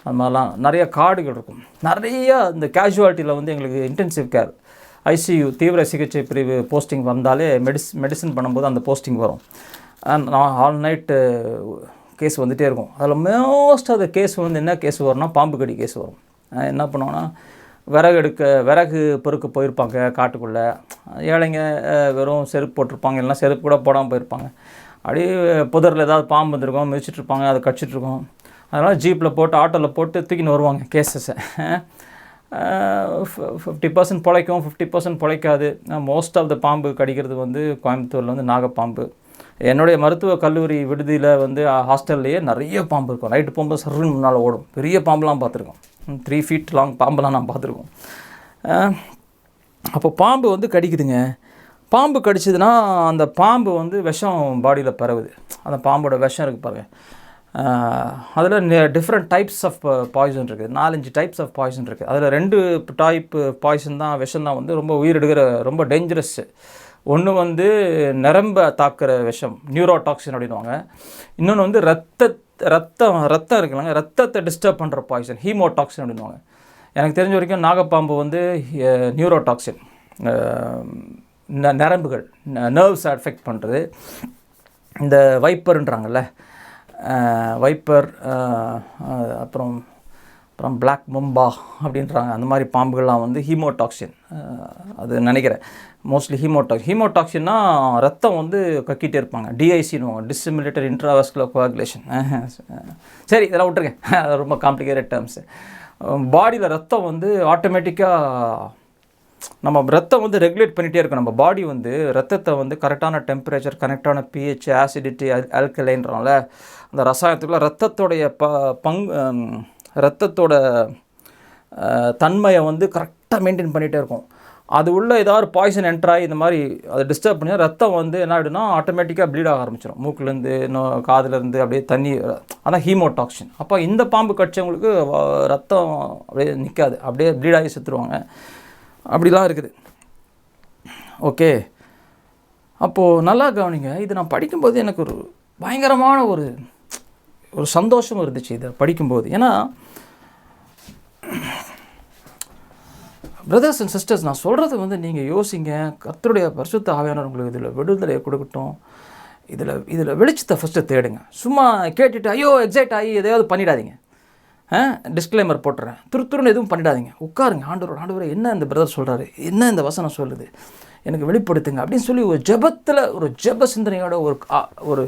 அது மாதிரிலாம் நிறைய காடுகள் இருக்கும். நிறையா இந்த கேஷுவாலிட்டியில் வந்து எங்களுக்கு இன்டென்சிவ் கேர், ICU தீவிர சிகிச்சை பிரிவு போஸ்டிங் வந்தாலே மெடிசன் பண்ணும்போது அந்த போஸ்டிங் வரும். நான் ஆல் நைட்டு கேஸ் வந்துகிட்டே இருக்கும். அதில் மோஸ்ட் ஆஃப் த கேஸ் வந்து என்ன கேஸ் வரும்னா பாம்பு கடி கேஸ் வரும். என்ன பண்ணுவோன்னா விறகு பொறுக்க போயிருப்பாங்க காட்டுக்குள்ளே. ஏழைங்க வெறும் செருப்பு போட்டிருப்பாங்க, இல்லைனா செருப்பு கூட போடாமல் போயிருப்பாங்க. அப்படியே புதரில் ஏதாவது பாம்பு வந்துருக்கோம், மிதிச்சிட்ருப்பாங்க, அதை கடிச்சிட்ருக்கோம். அதனால் ஜீப்பில் போட்டு ஆட்டோவில் போட்டு தூக்கின்னு வருவாங்க கேஸஸை. 50% பிழைக்கும், 50% பிழைக்காது. மோஸ்ட் ஆஃப் த பாம்பு கடிக்கிறது வந்து கோயம்புத்தூரில் வந்து நாகப்பாம்பு. என்னுடைய மருத்துவ கல்லூரி விடுதியில் வந்து ஹாஸ்டல்லையே நிறைய பாம்பு இருக்கும். நைட்டு போகும்போது சருன்னு முன்னால் ஓடும். பெரிய பாம்புலாம் பார்த்துருக்கோம், 3 feet லாங் பாம்பெலாம் நான் பார்த்துருக்கோம். அப்போ பாம்பு வந்து கடிக்குதுங்க. பாம்பு கடிச்சதுன்னா அந்த பாம்பு வந்து விஷம் பாடியில் பரவுது. அந்த பாம்போட விஷம் இருக்குது பாருங்கள். அதில் டிஃப்ரெண்ட் டைப்ஸ் ஆஃப் பாய்சன் இருக்குது. 4-5 டைப்ஸ் ஆஃப் பாய்சன் இருக்குது. அதில் 2 டைப்பு பாய்சன் தான், விஷம் தான் வந்து ரொம்ப உயிரெடுக்கிற ரொம்ப டேஞ்சரஸ்ஸு. ஒன்று வந்து நரம்ப தாக்குற விஷம், நியூரோடாக்சின் அப்படின்வாங்க. இன்னொன்று வந்து ரத்தம் இருக்குல்லங்க, ரத்தத்தை டிஸ்டர்ப் பண்ணுற பாய்சன், ஹீமோடாக்சின் அப்படின்வாங்க. எனக்கு தெரிஞ்ச வரைக்கும் நாகப்பாம்பு வந்து நியூரோடாக்சின், நரம்புகள், நர்வ்ஸ் அஃபெக்ட் பண்ணுறது. இந்த வைப்பர்ன்றாங்கல்ல, வைப்பர், அப்புறம் பிளாக் மம்பா அப்படின்றாங்க. அந்த மாதிரி பாம்புகள்லாம் வந்து ஹீமோடாக்சின், அது நினைக்கிறேன் மோஸ்ட்லி ஹீமோடாக்சின்னா ரத்தம் வந்து கக்கிட்டே இருப்பாங்க. DICன்னு, டிஸ்சிமிலேட்டட் இன்ட்ராவாஸ்குலர் கோஆகுலேஷன். சரி, இதெல்லாம் விட்டுருங்க, ரொம்ப காம்ப்ளிகேட்டட் டேர்ம்ஸு. பாடியில் ரத்தம் வந்து ஆட்டோமேட்டிக்காக நம்ம ரத்தம் வந்து ரெகுலேட் பண்ணிகிட்டே இருக்கும். நம்ம பாடி வந்து ரத்தத்தை வந்து கரெக்டான டெம்பரேச்சர், கரெக்டான pH, ஆசிடிட்டி, ஆல்கலைன்றனால அந்த ரசாயனத்துக்குள்ள ரத்தத்தோடைய ரத்தத்தோட தன்மையை வந்து கரெக்டாக மெயின்டைன் பண்ணிகிட்டே இருக்கும். அது உள்ள ஏதாவது பாய்சன் என்ட்ராகி இந்த மாதிரி அதை டிஸ்டர்ப் பண்ணி ரத்தம் வந்து என்ன ஆகிடும்னா ஆட்டோமேட்டிக்காக ப்ளீட் ஆக ஆரம்பிச்சிடும். மூக்குலேருந்து இன்னும் காதுலேருந்து அப்படியே தண்ணி, அதான் ஹீமோடாக்சின். அப்போ இந்த பாம்பு கடிச்சவங்களுக்கு ரத்தம் அப்படியே நிற்காது, அப்படியே ப்ளீட் ஆகி செத்துருவாங்க. அப்படிலாம் இருக்குது. ஓகே, அப்போது நல்லா கவனிங்க. இது நான் படிக்கும்போது எனக்கு ஒரு பயங்கரமான ஒரு சந்தோஷம் இருந்துச்சு இதை படிக்கும்போது. ஏன்னா பிரதர்ஸ் அண்ட் சிஸ்டர்ஸ், நான் சொல்கிறது வந்து நீங்கள் யோசிங்க. கர்த்தருடைய பரிசுத்த ஆவியானவர் உங்களுக்கு இதில் விடுதலையை கொடுக்கட்டும். இதில் வெளிச்சத்தை ஃபஸ்ட்டு தேடுங்க. சும்மா கேட்டுட்டு ஐயோ எக்ஸைட் ஆகி எதையாவது பண்ணிடாதீங்க. டிஸ்க்ளைமர் போட்டுறேன், துருத்துருன்னு எதுவும் பண்ணிடாதீங்க. உட்காருங்க, ஆண்டவரே என்ன இந்த பிரதர் சொல்கிறாரு, என்ன இந்த வசனம் சொல்லுது, எனக்கு வெளிப்படுத்துங்க அப்படின்னு சொல்லி ஒரு ஜெபத்தில், ஒரு ஜெப சிந்தனையோட ஒரு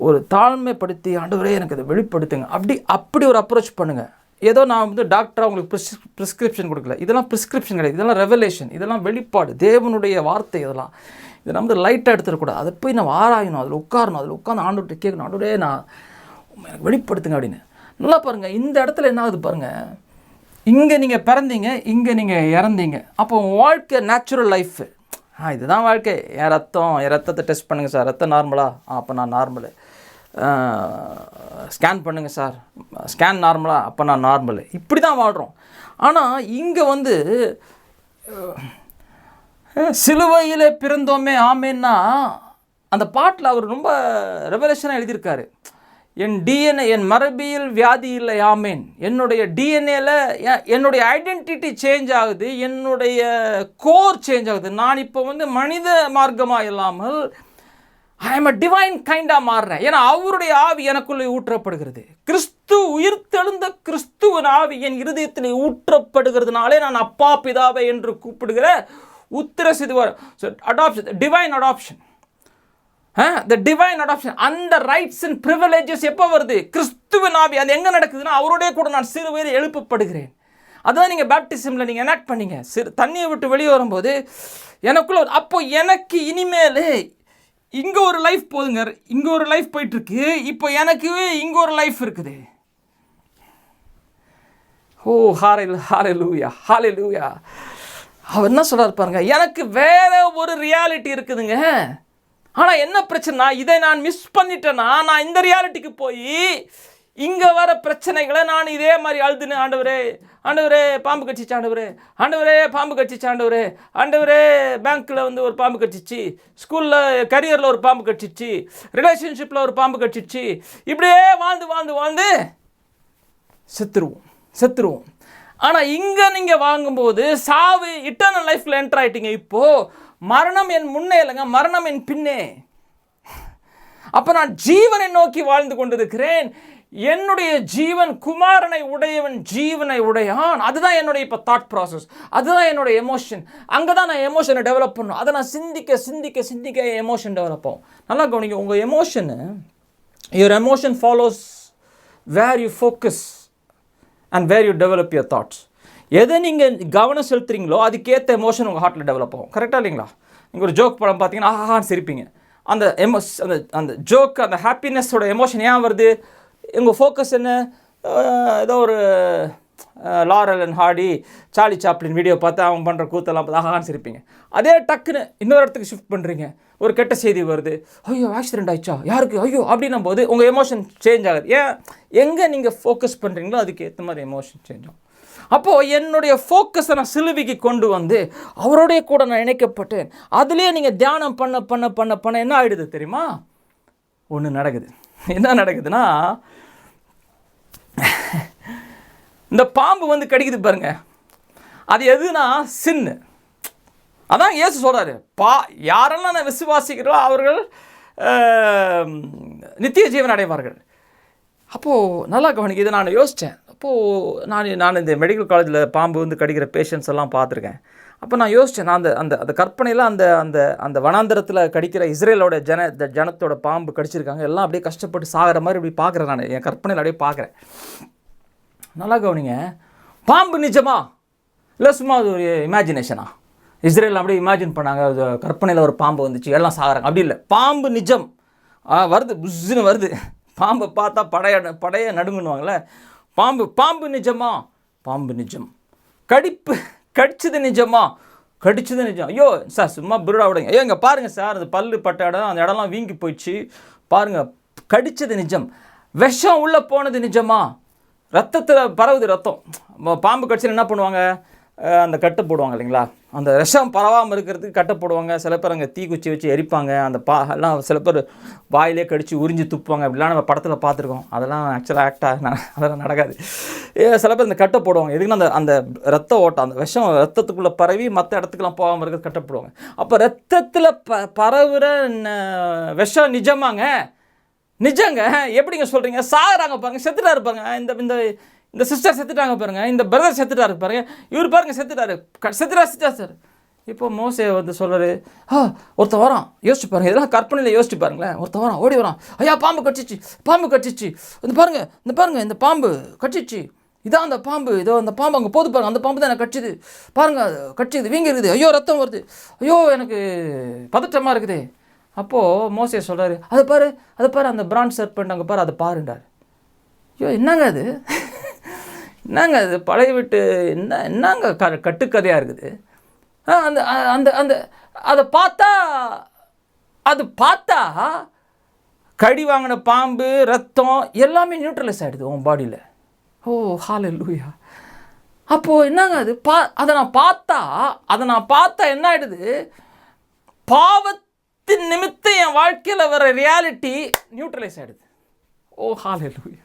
ஒரு தாழ்மைப்படுத்தி ஆண்டவரே எனக்கு இதை வெளிப்படுத்துங்க அப்படி ஒரு அப்ரோச் பண்ணுங்கள். ஏதோ நான் வந்து டாக்டராக உங்களுக்கு ப்ரிஸ்கிரிப்ஷன் கொடுக்கல. இதெல்லாம் ப்ரிஸ்கிரிப்ஷன் கிடையாது, இதெல்லாம் ரெவலேஷன், இதெல்லாம் வெளிப்பாடு, தேவனுடைய வார்த்தை. இதெல்லாம் இதை நம்ம வந்து லைட்டாக எடுத்துடக்கூடாது. அதை போய் நம்ம ஆராயணும், அதில் உட்காரணும், அதில் உட்காந்து ஆண்டவர்கிட்ட கேட்கணும், ஆண்டவரே நான் எனக்கு வெளிப்படுத்துங்க அப்படின்னு. நல்லா பாருங்கள், இந்த இடத்துல என்ன ஆகுது பாருங்கள். இங்கே நீங்கள் பிறந்தீங்க, இங்கே நீங்கள் இறந்தீங்க. அப்போ வாழ்க்கை நேச்சுரல் லைஃப், இதுதான் வாழ்க்கை. என் ரத்தத்தை டெஸ்ட் பண்ணுங்கள் சார், ரத்தம் நார்மலா? அப்போ நான் நார்மலு. ஸ்கேன் பண்ணுங்கள் சார், ஸ்கேன் நார்மலாக, அப்போ நான் நார்மலு, இப்படி தான் வாழ்கிறோம். ஆனால் இங்கே வந்து சிலுவையில் பிறந்தோமே ஆமேன்னா அந்த பாட்டில் அவர் ரொம்ப ரெவலேஷனாக எழுதியிருக்காரு. என் டிஎன்ஏ, என் மரபியல் வியாதி இல்லை ஆமேன், என்னுடைய டிஎன்ஏல என்னுடைய ஐடென்டிட்டி சேஞ்ச் ஆகுது, என்னுடைய கோர் சேஞ்ச் ஆகுது. நான் இப்போ வந்து மனித மார்க்கமாக இல்லாமல் ஐ எம் அ டிவைன் கைண்டாக மாறுறேன். ஏன்னா அவருடைய ஆவி எனக்குள்ளே ஊற்றப்படுகிறது. கிறிஸ்து உயிர்த்தெழுந்த கிறிஸ்துவின் ஆவி என் இருதயத்தில் ஊற்றப்படுகிறதுனாலே நான் அப்பா பிதாவை என்று கூப்பிடுகிற உத்திர சிதுவார் adoption, divine adoption, the divine adoption. அந்த ரைட்ஸ் அண்ட் ப்ரிவிலேஜஸ் எப்போ வருது? கிறிஸ்துவின் ஆவி. அது எங்கே நடக்குதுன்னா அவருடைய கூட நான் சிறுவரை எழுப்பப்படுகிறேன். அதான் நீங்கள் பேப்டிசமில் நீங்கள் எனாக்ட் பண்ணீங்க. தண்ணியை விட்டு வெளியே வரும்போது எனக்குள்ள அப்போ எனக்கு இனிமேல் இங்கே ஒரு லைஃப் போதுங்க, இங்கே ஒரு லைஃப் போயிட்டுருக்கு, இப்போ எனக்கு இங்கே ஒரு லைஃப் இருக்குது. ஓ ஹalleluya ஹalleluya. அவர் என்ன சொல்றாரு பாருங்க, எனக்கு வேற ஒரு ரியாலிட்டி இருக்குதுங்க. ஆனால் என்ன பிரச்சனை, இதை நான் மிஸ் பண்ணிட்டேன்னா நான் இந்த ரியாலிட்டிக்கு போய் இங்கே வர பிரச்சனைகளை நான் இதே மாதிரி அழுதுன்னு, ஆண்டவரே ஆண்டவரே பாம்பு கடிச்சிச்சு, ஆண்டவரே ஆண்டவரே பாம்பு கடிச்சிச்சு, ஆண்டவரே ஆண்டவரே பேங்க்கில் வந்து ஒரு பாம்பு கடிச்சிச்சு, ஸ்கூலில் கரியரில் ஒரு பாம்பு கடிச்சிச்சு, ரிலேஷன்ஷிப்பில் ஒரு பாம்பு கடிச்சிச்சு, இப்படியே வாழ்ந்து வாழ்ந்து வாழ்ந்து செத்துருவோம். ஆனால் இங்கே நீங்கள் வாங்கும்போது சாவு இட்டர்னல் லைஃப்பில் என்டர் ஆகிட்டீங்க. இப்போது மரணம் என் முன்னே இல்லைங்க, மரணம் என் பின்னே. அப்போ நான் ஜீவனை நோக்கி வாழ்ந்து கொண்டிருக்கிறேன். என்னுடைய ஜீவன் குமாரனை உடையவன் ஜீவனை உடையான். அதுதான் என்னுடைய இப்போ தாட் ப்ராசஸ், அதுதான் என்னுடைய எமோஷன். அங்கே தான் நான் எமோஷனை டெவலப் பண்ணணும். அதை நான் சிந்திக்க எமோஷன் டெவலப் ஆகும். நல்லா கவனிங்க, உங்கள் emotion, your emotion follows where you focus and where you develop your thoughts. எதை நீங்கள் கவனம் செலுத்துறீங்களோ அதுக்கேற்ற எமோஷன் உங்கள் ஹார்ட்டில் டெவலப் ஆகும். கரெக்டாக இல்லைங்களா? நீங்கள் ஒரு ஜோக் படம் பார்த்தீங்கன்னா ஆஹான்னு சிரிப்பீங்க. அந்த அந்த ஜோக், அந்த ஹாப்பினஸோட எமோஷன் ஏன் வருது? உங்கள் ஃபோக்கஸ் என்ன? ஏதோ ஒரு Laurel and Hardy, Charlie Chaplin video பார்த்து அவங்க பண்ணுற கூத்தெல்லாம் பார்த்து ஆஹான்னு சிரிப்பீங்க. அதே டக்குன்னு இன்னொரு இடத்துக்கு ஷிஃப்ட் பண்ணுறீங்க, ஒரு கெட்ட செய்தி வருது, ஐயோ ஆக்சிடென்ட் ஆயிடுச்சா, யாருக்கு ஐயோ அப்படின்னும் போது உங்கள் எமோஷன் சேஞ்ச் ஆகுது. ஏன்? எங்கே நீங்கள் ஃபோக்கஸ் பண்ணுறீங்களோ அதுக்கு ஏற்ற மாதிரி எமோஷன் சேஞ்ச் ஆகும். அப்போது என்னுடைய ஃபோக்கஸை நான் சிலுவைக்கு கொண்டு வந்து அவரோடைய கூட நான் இணைக்கப்பட்டேன். அதுலேயே நீங்கள் தியானம் பண்ண பண்ண பண்ண பண்ண என்ன ஆகிடுது தெரியுமா? ஒன்று நடக்குது. என்ன நடக்குதுன்னா, இந்த பாம்பு வந்து கடிக்குது பாருங்க, அது எதுனா சின்னு. அதான் இயேசு சொல்கிறாரு, யாரெல்லாம் நான் விசுவாசிக்கிறோம் அவர்கள் நித்திய ஜீவன் அடைவார்கள். அப்போது நல்லா கவனிக்க, இதை நான் யோசித்தேன். அப்போது நான் இந்த மெடிக்கல் காலேஜில் பாம்பு வந்து கடிக்கிற பேஷண்ட்ஸ் எல்லாம் பார்த்துருக்கேன். அப்போ நான் யோசித்தேன், நான் அந்த கற்பனையில் அந்த வனாந்தரத்தில் கடிக்கிற இஸ்ரேலோட ஜனத்தோட பாம்பு கடிச்சிருக்காங்க, எல்லாம் அப்படியே கஷ்டப்பட்டு சாகிற மாதிரி இப்படி பார்க்குறேன். நான் என் கற்பனையில் அப்படியே பார்க்குறேன். நல்லா கவனிங்க, பாம்பு நிஜமா இல்லை சும்மா அது ஒரு இமேஜினேஷனா? இஸ்ரேல் அப்படியே இமேஜின் பண்ணாங்க, கற்பனையில் ஒரு பாம்பு வந்துச்சு எல்லாம் சாகுறாங்க, அப்படி இல்லை. பாம்பு நிஜம் வருது, புஷ்ஷுன்னு வருது. பாம்பை பார்த்தா படைய நடுங்குன்னுவாங்களே, பாம்பு நிஜமா? பாம்பு நிஜம். கடிச்சது நிஜமா? கடிச்சது நிஜம். ஐயோ சார் சும்மா புருடா விடுங்க. ஐயோ இங்கே பாருங்கள் சார், அந்த பல்லு பட்ட இடம், அந்த இடம்லாம் வீங்கி போயிடுச்சு பாருங்கள், கடிச்சது நிஜம். விஷம் உள்ளே போனது நிஜமா? ரத்தத்தில் பரவுது ரத்தம். பாம்பு கடிச்சு என்ன பண்ணுவாங்க? அந்த கட்டை போடுவாங்க இல்லைங்களா, அந்த விஷம் பரவாமல் இருக்கிறதுக்கு கட்டை போடுவாங்க. சில பேர் அங்கே தீக்குச்சி வச்சு எரிப்பாங்க. அந்த எல்லாம் சில பேர் வாயிலே கடிச்சு உறிஞ்சி துப்புவாங்க. அப்படிலாம் நம்ம படத்தில் பார்த்துருக்கோம். அதெல்லாம் ஆக்சுவலாக அதெல்லாம் நடக்காது. சில பேர் இந்த கட்டை போடுவாங்க. எதுக்குன்னா அந்த ரத்த ஓட்டம், அந்த விஷம் ரத்தத்துக்குள்ளே பரவி மற்ற இடத்துக்குலாம் போகாமல் இருக்கிறது கட்டை போடுவாங்க. அப்போ ரத்தத்தில் பரவுகிற விஷம் நிஜமாங்க? நிஜங்க. எப்படிங்க சொல்கிறீங்க? சாகுறாங்க பாருங்க, செத்துட்டாரு பாருங்க, இந்த சிஸ்டர் செத்துட்டாங்க பாருங்க, இந்த பிரதர் செத்துட்டாரு பாருங்க, இவர் பாருங்க செத்துட்டா சார். இப்போ மோசே வந்து சொல்கிறாரு, ஒருத்தன் வரான், யோசிச்சு பாருங்க, இதெல்லாம் கற்பனையில் யோசிச்சு பாருங்களேன். ஒருத்தன் வரான், ஓடி வரான், ஐயா பாம்பு கடிச்சிச்சு, இந்த பாருங்க இந்த பாம்பு கடிச்சிச்சு, இதான் அந்த பாம்பு, இதோ அந்த பாம்பு அங்கே போது பாருங்க, அந்த பாம்பு தான் எனக்கு கடிச்சிது பாருங்க, கடிச்சிது வீங்கி இருக்குது, ஐயோ ரத்தம் வருது, ஐயோ எனக்கு பதட்டமாக இருக்குது. அப்போது மோசே சொல்கிறாரு, அதை பாரு அந்த பிராண்ட் சர்பெண்ட் அங்கே பாரு, அதை பாருண்டார். ஐயோ என்னங்க அது பழைய விட்டு என்னங்க கட்டுக்கதையாக இருக்குது. அதை பார்த்தா கடி வாங்கின பாம்பு, ரத்தம் எல்லாமே நியூட்ரலைஸ் ஆகிடுது உன் பாடியில். ஓ ஹல்லேலூயா. அப்போது என்னங்க அது அதை நான் பார்த்தா என்ன ஆகிடுது, பாவத்தின் நிமித்தம் என் வாழ்க்கையில் வர ரியாலிட்டி நியூட்ரலைஸ் ஆகிடுது. ஓ ஹல்லேலூயா,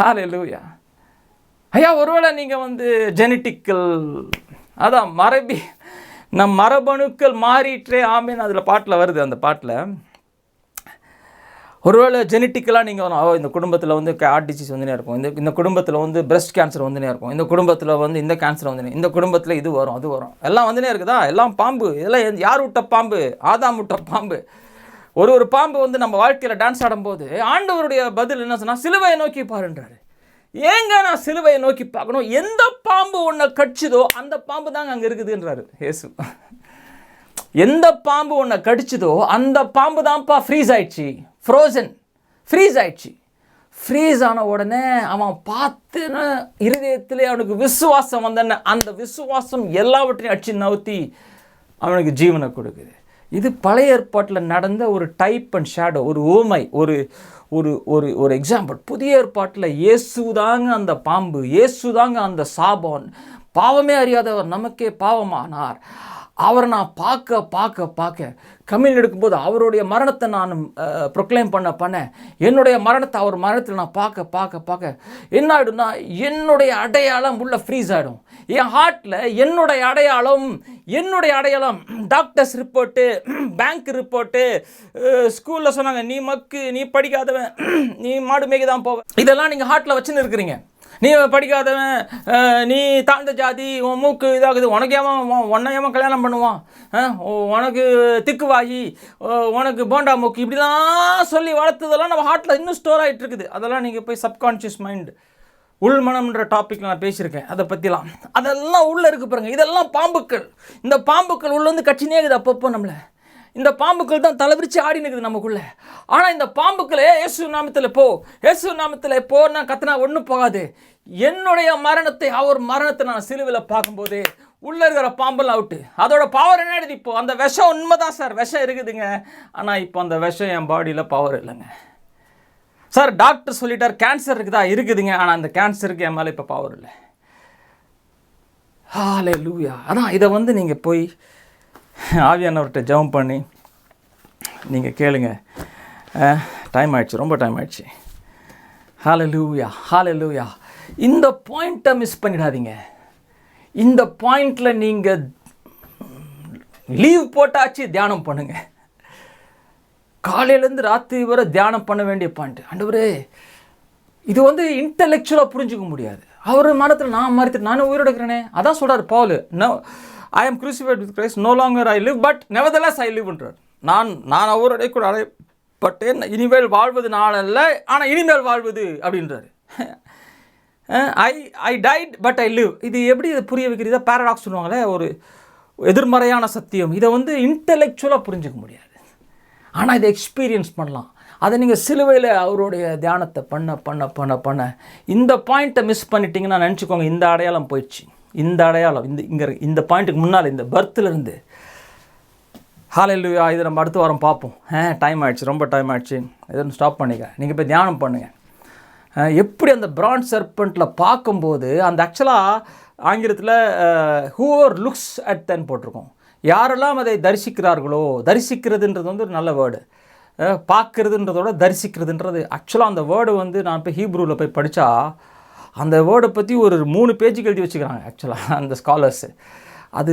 ஹல்லேலூயா. ஐயா, ஒருவேளை நீங்கள் ஜெனட்டிக்கல், அதான் நம் மரபணுக்கள் மாறிட்டே ஆமேன்னு அதில் பாட்டில் வருது. அந்த பாட்டில் ஒருவேளை ஜெனட்டிக்கலாக நீங்கள் இந்த குடும்பத்தில் ஹார்ட் டிசீஸ் வந்துனே இருக்கும், இந்த குடும்பத்தில் பிரஸ்ட் கேன்சர் வந்துனே இருக்கும், இந்த குடும்பத்தில் இந்த கேன்சர் வந்துனே, இந்த குடும்பத்தில் இது வரும் அது வரும், எல்லாம் வந்துனே இருக்குதா? எல்லாம் பாம்பு. இதெல்லாம் யார் விட்ட பாம்பு? ஆதாம் விட்ட பாம்பு. ஒரு பாம்பு நம்ம வாழ்க்கையில் டான்ஸ் ஆடும்போது ஆண்டவருடைய பதில் என்ன சொன்னால், சிலுவையை நோக்கி பாருன்றாரு. ஏங்க நான் சிலுவையை நோக்கி பார்க்கணும்? எந்த பாம்பு ஒன்றை கடிச்சதோ அந்த பாம்பு தாங்க அங்கே இருக்குதுன்றாரு இயேசு. எந்த பாம்பு ஒன்றை கடிச்சதோ அந்த பாம்பு தான்ப்பா ஃப்ரீஸ் ஆயிடுச்சு, ஃப்ரீஸ் ஆயிடுச்சு. ஃப்ரீஸ் ஆன உடனே அவன் பார்த்துன்னு இருதயத்திலே அவனுக்கு விசுவாசம் வந்தன, அந்த விசுவாசம் எல்லாவற்றையும் அடிச்சு நவுத்தி அவனுக்கு ஜீவனை கொடுக்குது. இது பழைய ஏற்பாட்டில் நடந்த ஒரு டைப் அண்ட் ஷேடோ, ஒரு ஓமை, ஒரு ஒரு ஒரு ஒரு எக்ஸாம்பிள். புதிய ஏற்பாட்டில் இயேசுதாங்க அந்த பாம்பு, இயேசுதாங்க அந்த சாபம். பாவமே அறியாதவர் நமக்கே பாவமானார். அவரை நான் பார்க்க கம்யூனியன் எடுக்கும்போது அவருடைய மரணத்தை நான் ப்ரொக்ளைம் பண்ண என்னுடைய மரணத்தை அவர் மரணத்தில் நான் பார்க்க என்ன ஆகிடும்னா, என்னுடைய அடையாளம் உள்ள ஃப்ரீஸ் ஆகிடும். என் ஹார்ட்டில் என்னுடைய அடையாளம் டாக்டர்ஸ் ரிப்போர்ட்டு, பேங்க் ரிப்போர்ட்டு, ஸ்கூலில் சொன்னாங்க நீ படிக்காதவன், நீ மாடு மேய்க்க தான் போவ, இதெல்லாம் நீங்கள் ஹார்ட்டில் வச்சுன்னு இருக்கிறீங்க. நீ படிக்காதவன், நீ தாழ்ந்த ஜாதி, உன் மூக்கு இதாகுது, உன்னையாம கல்யாணம் பண்ணுவான், உனக்கு திக்குவாயி, உனக்கு போண்டா மூக்கு, இப்படிலாம் சொல்லி வளர்த்ததெல்லாம் நம்ம ஹார்ட்டில் இன்னும் ஸ்டோர் ஆகிட்டு இருக்குது. அதெல்லாம் நீங்கள் போய் சப்கான்ஷியஸ் மைண்ட், உள்மனம்ன்ற டாப்பிக்கில் நான் பேசியிருக்கேன், அதை பற்றிலாம். அதெல்லாம் உள்ளே இருக்கு பாருங்க. இதெல்லாம் பாம்புக்கள். இந்த பாம்புக்கள் உள்ளே கட்சினே இருக்குது அப்பப்போ நம்மளை. இந்த பாம்புக்கள் தான் தலைவிரிச்சு ஆடி நிற்குது நமக்குள்ளே. ஆனால் இந்த பாம்புக்களே இயேசு நாமத்தில் போன்னா கத்தினா ஒன்றும் போகாது. என்னுடைய மரணத்தை, அவர் மரணத்தை நான் சிலுவையில் பார்க்கும்போது உள்ளே இருக்கிற பாம்பெல்லாம் அவுட்டு. அதோட பவர் என்ன ஆயிடுது? இப்போ அந்த விஷம் உண்மைதான் சார், விஷம் இருக்குதுங்க. ஆனால் இப்போ அந்த விஷம் என் பாடியில் பவர் இல்லைங்க சார். டாக்டர் சொல்லிட்டார் கேன்சர் இருக்குதுங்க. ஆனால் அந்த கேன்சருக்கு என் மேலே இப்போ பவர் இல்லை. ஹல்லேலூயா. அதான் இதை நீங்கள் போய் ஆவியானவர்கிட்ட ஜெபம் பண்ணி நீங்கள் கேளுங்க. டைம் ஆயிடுச்சு, ரொம்ப டைம் ஆயிடுச்சு. ஹல்லேலூயா. இந்த பாயிண்ட்டை மிஸ் பண்ணிடாதீங்க. இந்த பாயிண்டில் நீங்கள் லீவ் போட்டாச்சு தியானம் பண்ணுங்க. காலையிலேருந்து ராத்திரி வரை தியானம் பண்ண வேண்டிய பாயிண்ட். ஆண்டவரே, இது இன்டெலெக்சுவலாக புரிஞ்சுக்க முடியாது. அவர் மரத்தில் நான் மறுத்து நானும் உயிரோடு இருக்கிறேனே, அதான் சொல்கிறார் Pavul. I am crucified with Christ, no longer I live, but nevertheless I live என்றார். நான் அவருடைய கூட அடைப்பட்டேன், இனிமேல் வாழ்வது நான் அல்ல, ஆனால் இனிமேல் வாழ்வது அப்படின்றார். I died but I live. இது எப்படி இதை புரிய வைக்கிறது? பேரடாக்ஸ் சொல்லுவாங்களே, ஒரு எதிர்மறையான சத்தியம். இதை இன்டெலெக்சுவலாக புரிஞ்சிக்க முடியாது, ஆனால் இதை எக்ஸ்பீரியன்ஸ் பண்ணலாம். அதை நீங்கள் சிலுவையில் அவருடைய தியானத்தை பண்ண இந்த பாயிண்ட்டை மிஸ் பண்ணிட்டீங்கன்னா நினச்சிக்கோங்க, இந்த அடையாளம் போயிடுச்சு. இந்த அடையாளம் இந்த பாயிண்ட்டுக்கு முன்னால், இந்த பர்த்லேருந்து. ஹல்லேலூயா. இதை நம்ம அடுத்த வாரம் பார்ப்போம். டைம் ஆகிடுச்சு, ரொம்ப டைம் ஆகிடுச்சு. எதுவும் ஸ்டாப் பண்ணிக்க. நீங்கள் போய் தியானம் பண்ணுங்கள். எப்படி அந்த பிரான்ஸ் சர்பெண்ட்டில் பார்க்கும்போது, அந்த ஆக்சுவலாக ஆங்கிலத்தில் ஹூவர் லுக்ஸ் அட் தென் போட்டிருக்கோம். யாரெல்லாம் அதை தரிசிக்கிறார்களோ, தரிசிக்கிறதுன்றது ஒரு நல்ல வேர்டு. பார்க்குறதுன்றதோட தரிசிக்கிறதுன்றது ஆக்சுவலாக அந்த வேர்டு நான் போய் ஹீப்ரூவில் போய் படித்தா அந்த வேர்டை பற்றி ஒரு 3 பேஜுக்கு எழுதி வச்சுக்கிறாங்க ஆக்சுவலாக அந்த ஸ்காலர்ஸு. அது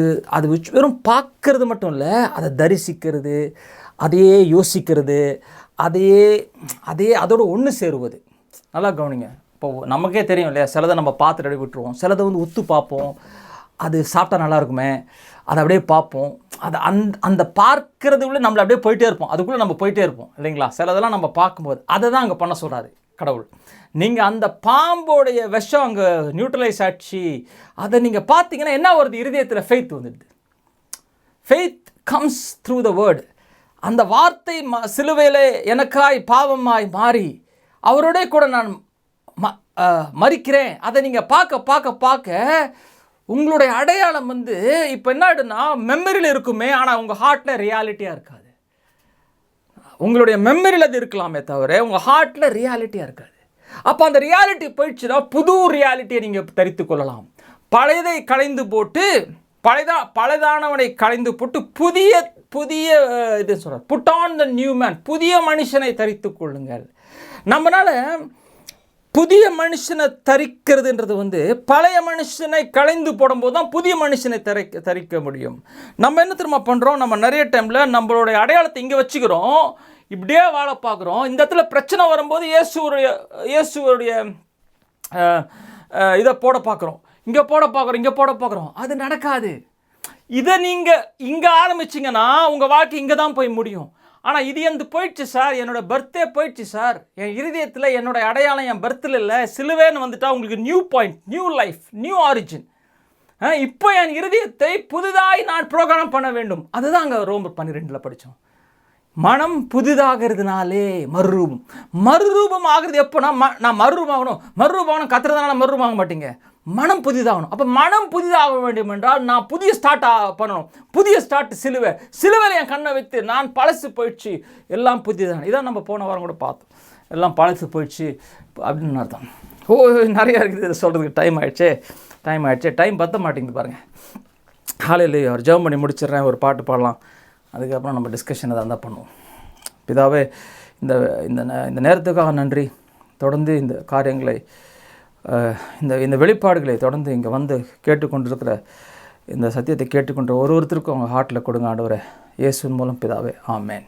வெறும் பார்க்கறது மட்டும் இல்லை, அதை தரிசிக்கிறது, அதையே யோசிக்கிறது, அதோட ஒன்று சேருவது. நல்லா கவனிங்க. இப்போது நமக்கே தெரியும் இல்லையா, சிலதை நம்ம பார்த்து ரெடி விட்டுருவோம், சிலதை ஒத்து பார்ப்போம், அது சாப்பிட்டா நல்லா இருக்குமே, அதை அப்படியே பார்ப்போம். அது அந்த பார்க்கறதுக்குள்ளே நம்மளை அப்படியே போயிட்டே இருப்போம், அதுக்குள்ளே நம்ம போயிட்டே இருப்போம் இல்லைங்களா. சிலதெல்லாம் நம்ம பார்க்கும்போது அதை தான் அங்கே பண்ண சொல்கிறாரு கடவுள். நீங்கள் அந்த பாம்போடைய விஷம் அங்கே நியூட்ரலைஸ் ஆச்சு, அதை நீங்கள் பார்த்தீங்கன்னா என்ன வருது? இருதயத்தில் ஃபெய்த் வந்துடுது. Faith comes through the word. அந்த வார்த்தை சிலுவையில் எனக்காய் பாவமாய் மாறி அவரோட கூட நான் மறிக்கிறேன். அதை நீங்கள் பார்க்க உங்களுடைய அடையாளம் இப்போ என்ன ஆகிடுன்னா மெமரியில் இருக்குமே, ஆனால் உங்கள் ஹார்ட்டில் ரியாலிட்டியாக இருக்காது. உங்களுடைய மெமரியில் அது இருக்கலாமே தவிர உங்கள் ஹார்ட்டில் ரியாலிட்டியாக இருக்காது. அப்போ அந்த ரியாலிட்டி போயிடுச்சுன்னா புது ரியாலிட்டியை நீங்கள் தரித்து கொள்ளலாம். பழையதை களைந்து போட்டு பழைதானவனை களைந்து போட்டு புதிய இது சொல்கிறார், put on the new man, புதிய மனுஷனை தரித்து கொள்ளுங்கள். நம்மளால் புதிய மனுஷனை தரிக்கிறதுன்றது பழைய மனுஷனை களைந்து போடும்போது தான் புதிய மனுஷனை தரிக்க முடியும். நம்ம என்ன திரும்ப பண்ணுறோம், நம்ம நிறைய டைமில் நம்மளுடைய அடையாளத்தை இங்கே வச்சுக்கிறோம், இப்படியே வாழ பார்க்குறோம். இந்த இடத்துல பிரச்சனை வரும்போது இயேசுடைய இதை போட பார்க்குறோம், இங்கே போட பார்க்குறோம். அது நடக்காது. இதை நீங்கள் இங்கே ஆரம்பிச்சிங்கன்னா உங்கள் வாழ்க்கை இங்கே தான் போய் முடியும். ஆனால் இது எந்த போயிடுச்சு சார், என்னோடய பர்த்தே போயிடுச்சு சார், என் இருதயத்தில் என்னோடய அடையாளம் என் பர்த்தில் இல்லை, சிலுவேன்னு வந்துட்டால் உங்களுக்கு new point, new life, new origin. இப்போ என் இருதயத்தை புதிதாய் நான் ப்ரோக்ராம் பண்ண வேண்டும். அதுதான் அங்கே ரோமர் 12 படித்தோம். மனம் புதிதாகிறதுனாலே மறுரூபம் ஆகிறது எப்போனா, நான் மறுரூபம் கத்துறதுனால மறுரூபம் ஆக மாட்டீங்க, மனம் புதிதாகணும். அப்போ மனம் புதிதாக வேண்டும் என்றால் நான் புதிய ஸ்டார்ட் பண்ணணும். புதிய ஸ்டார்ட் சிலுவையில் என் கண்ணை வைத்து நான் பழசு போயிடுச்சு எல்லாம் புதியதான. இதான் நம்ம போன வாரம் கூட பார்த்தோம், எல்லாம் பழசு போயிடுச்சு அப்படின்னு அர்த்தம். நிறையா இருக்குது இதை சொல்கிறதுக்கு. டைம் பற்ற மாட்டேங்குது பாருங்கள். ஹல்லேலூயா. ஒரு ஜெபம் பண்ணி முடிச்சிடுறேன், ஒரு பாட்டு பாடலாம், அதுக்கப்புறம் நம்ம டிஸ்கஷன் அதை தான் பண்ணுவோம். பிதாவே, இந்த நேரத்துக்காக நன்றி. தொடர்ந்து இந்த காரியங்களை இந்த வெளிப்பாடுகளை தொடர்ந்து இங்கே வந்து கேட்டுக்கொண்டிருக்கிற இந்த சத்தியத்தை கேட்டுக்கொண்ட ஒருத்தருக்கும் அவங்க ஹார்ட்டில் கொடுங்க ஆண்டவரே, இயேசுவின் மூலம் பிதாவே. ஆமேன்.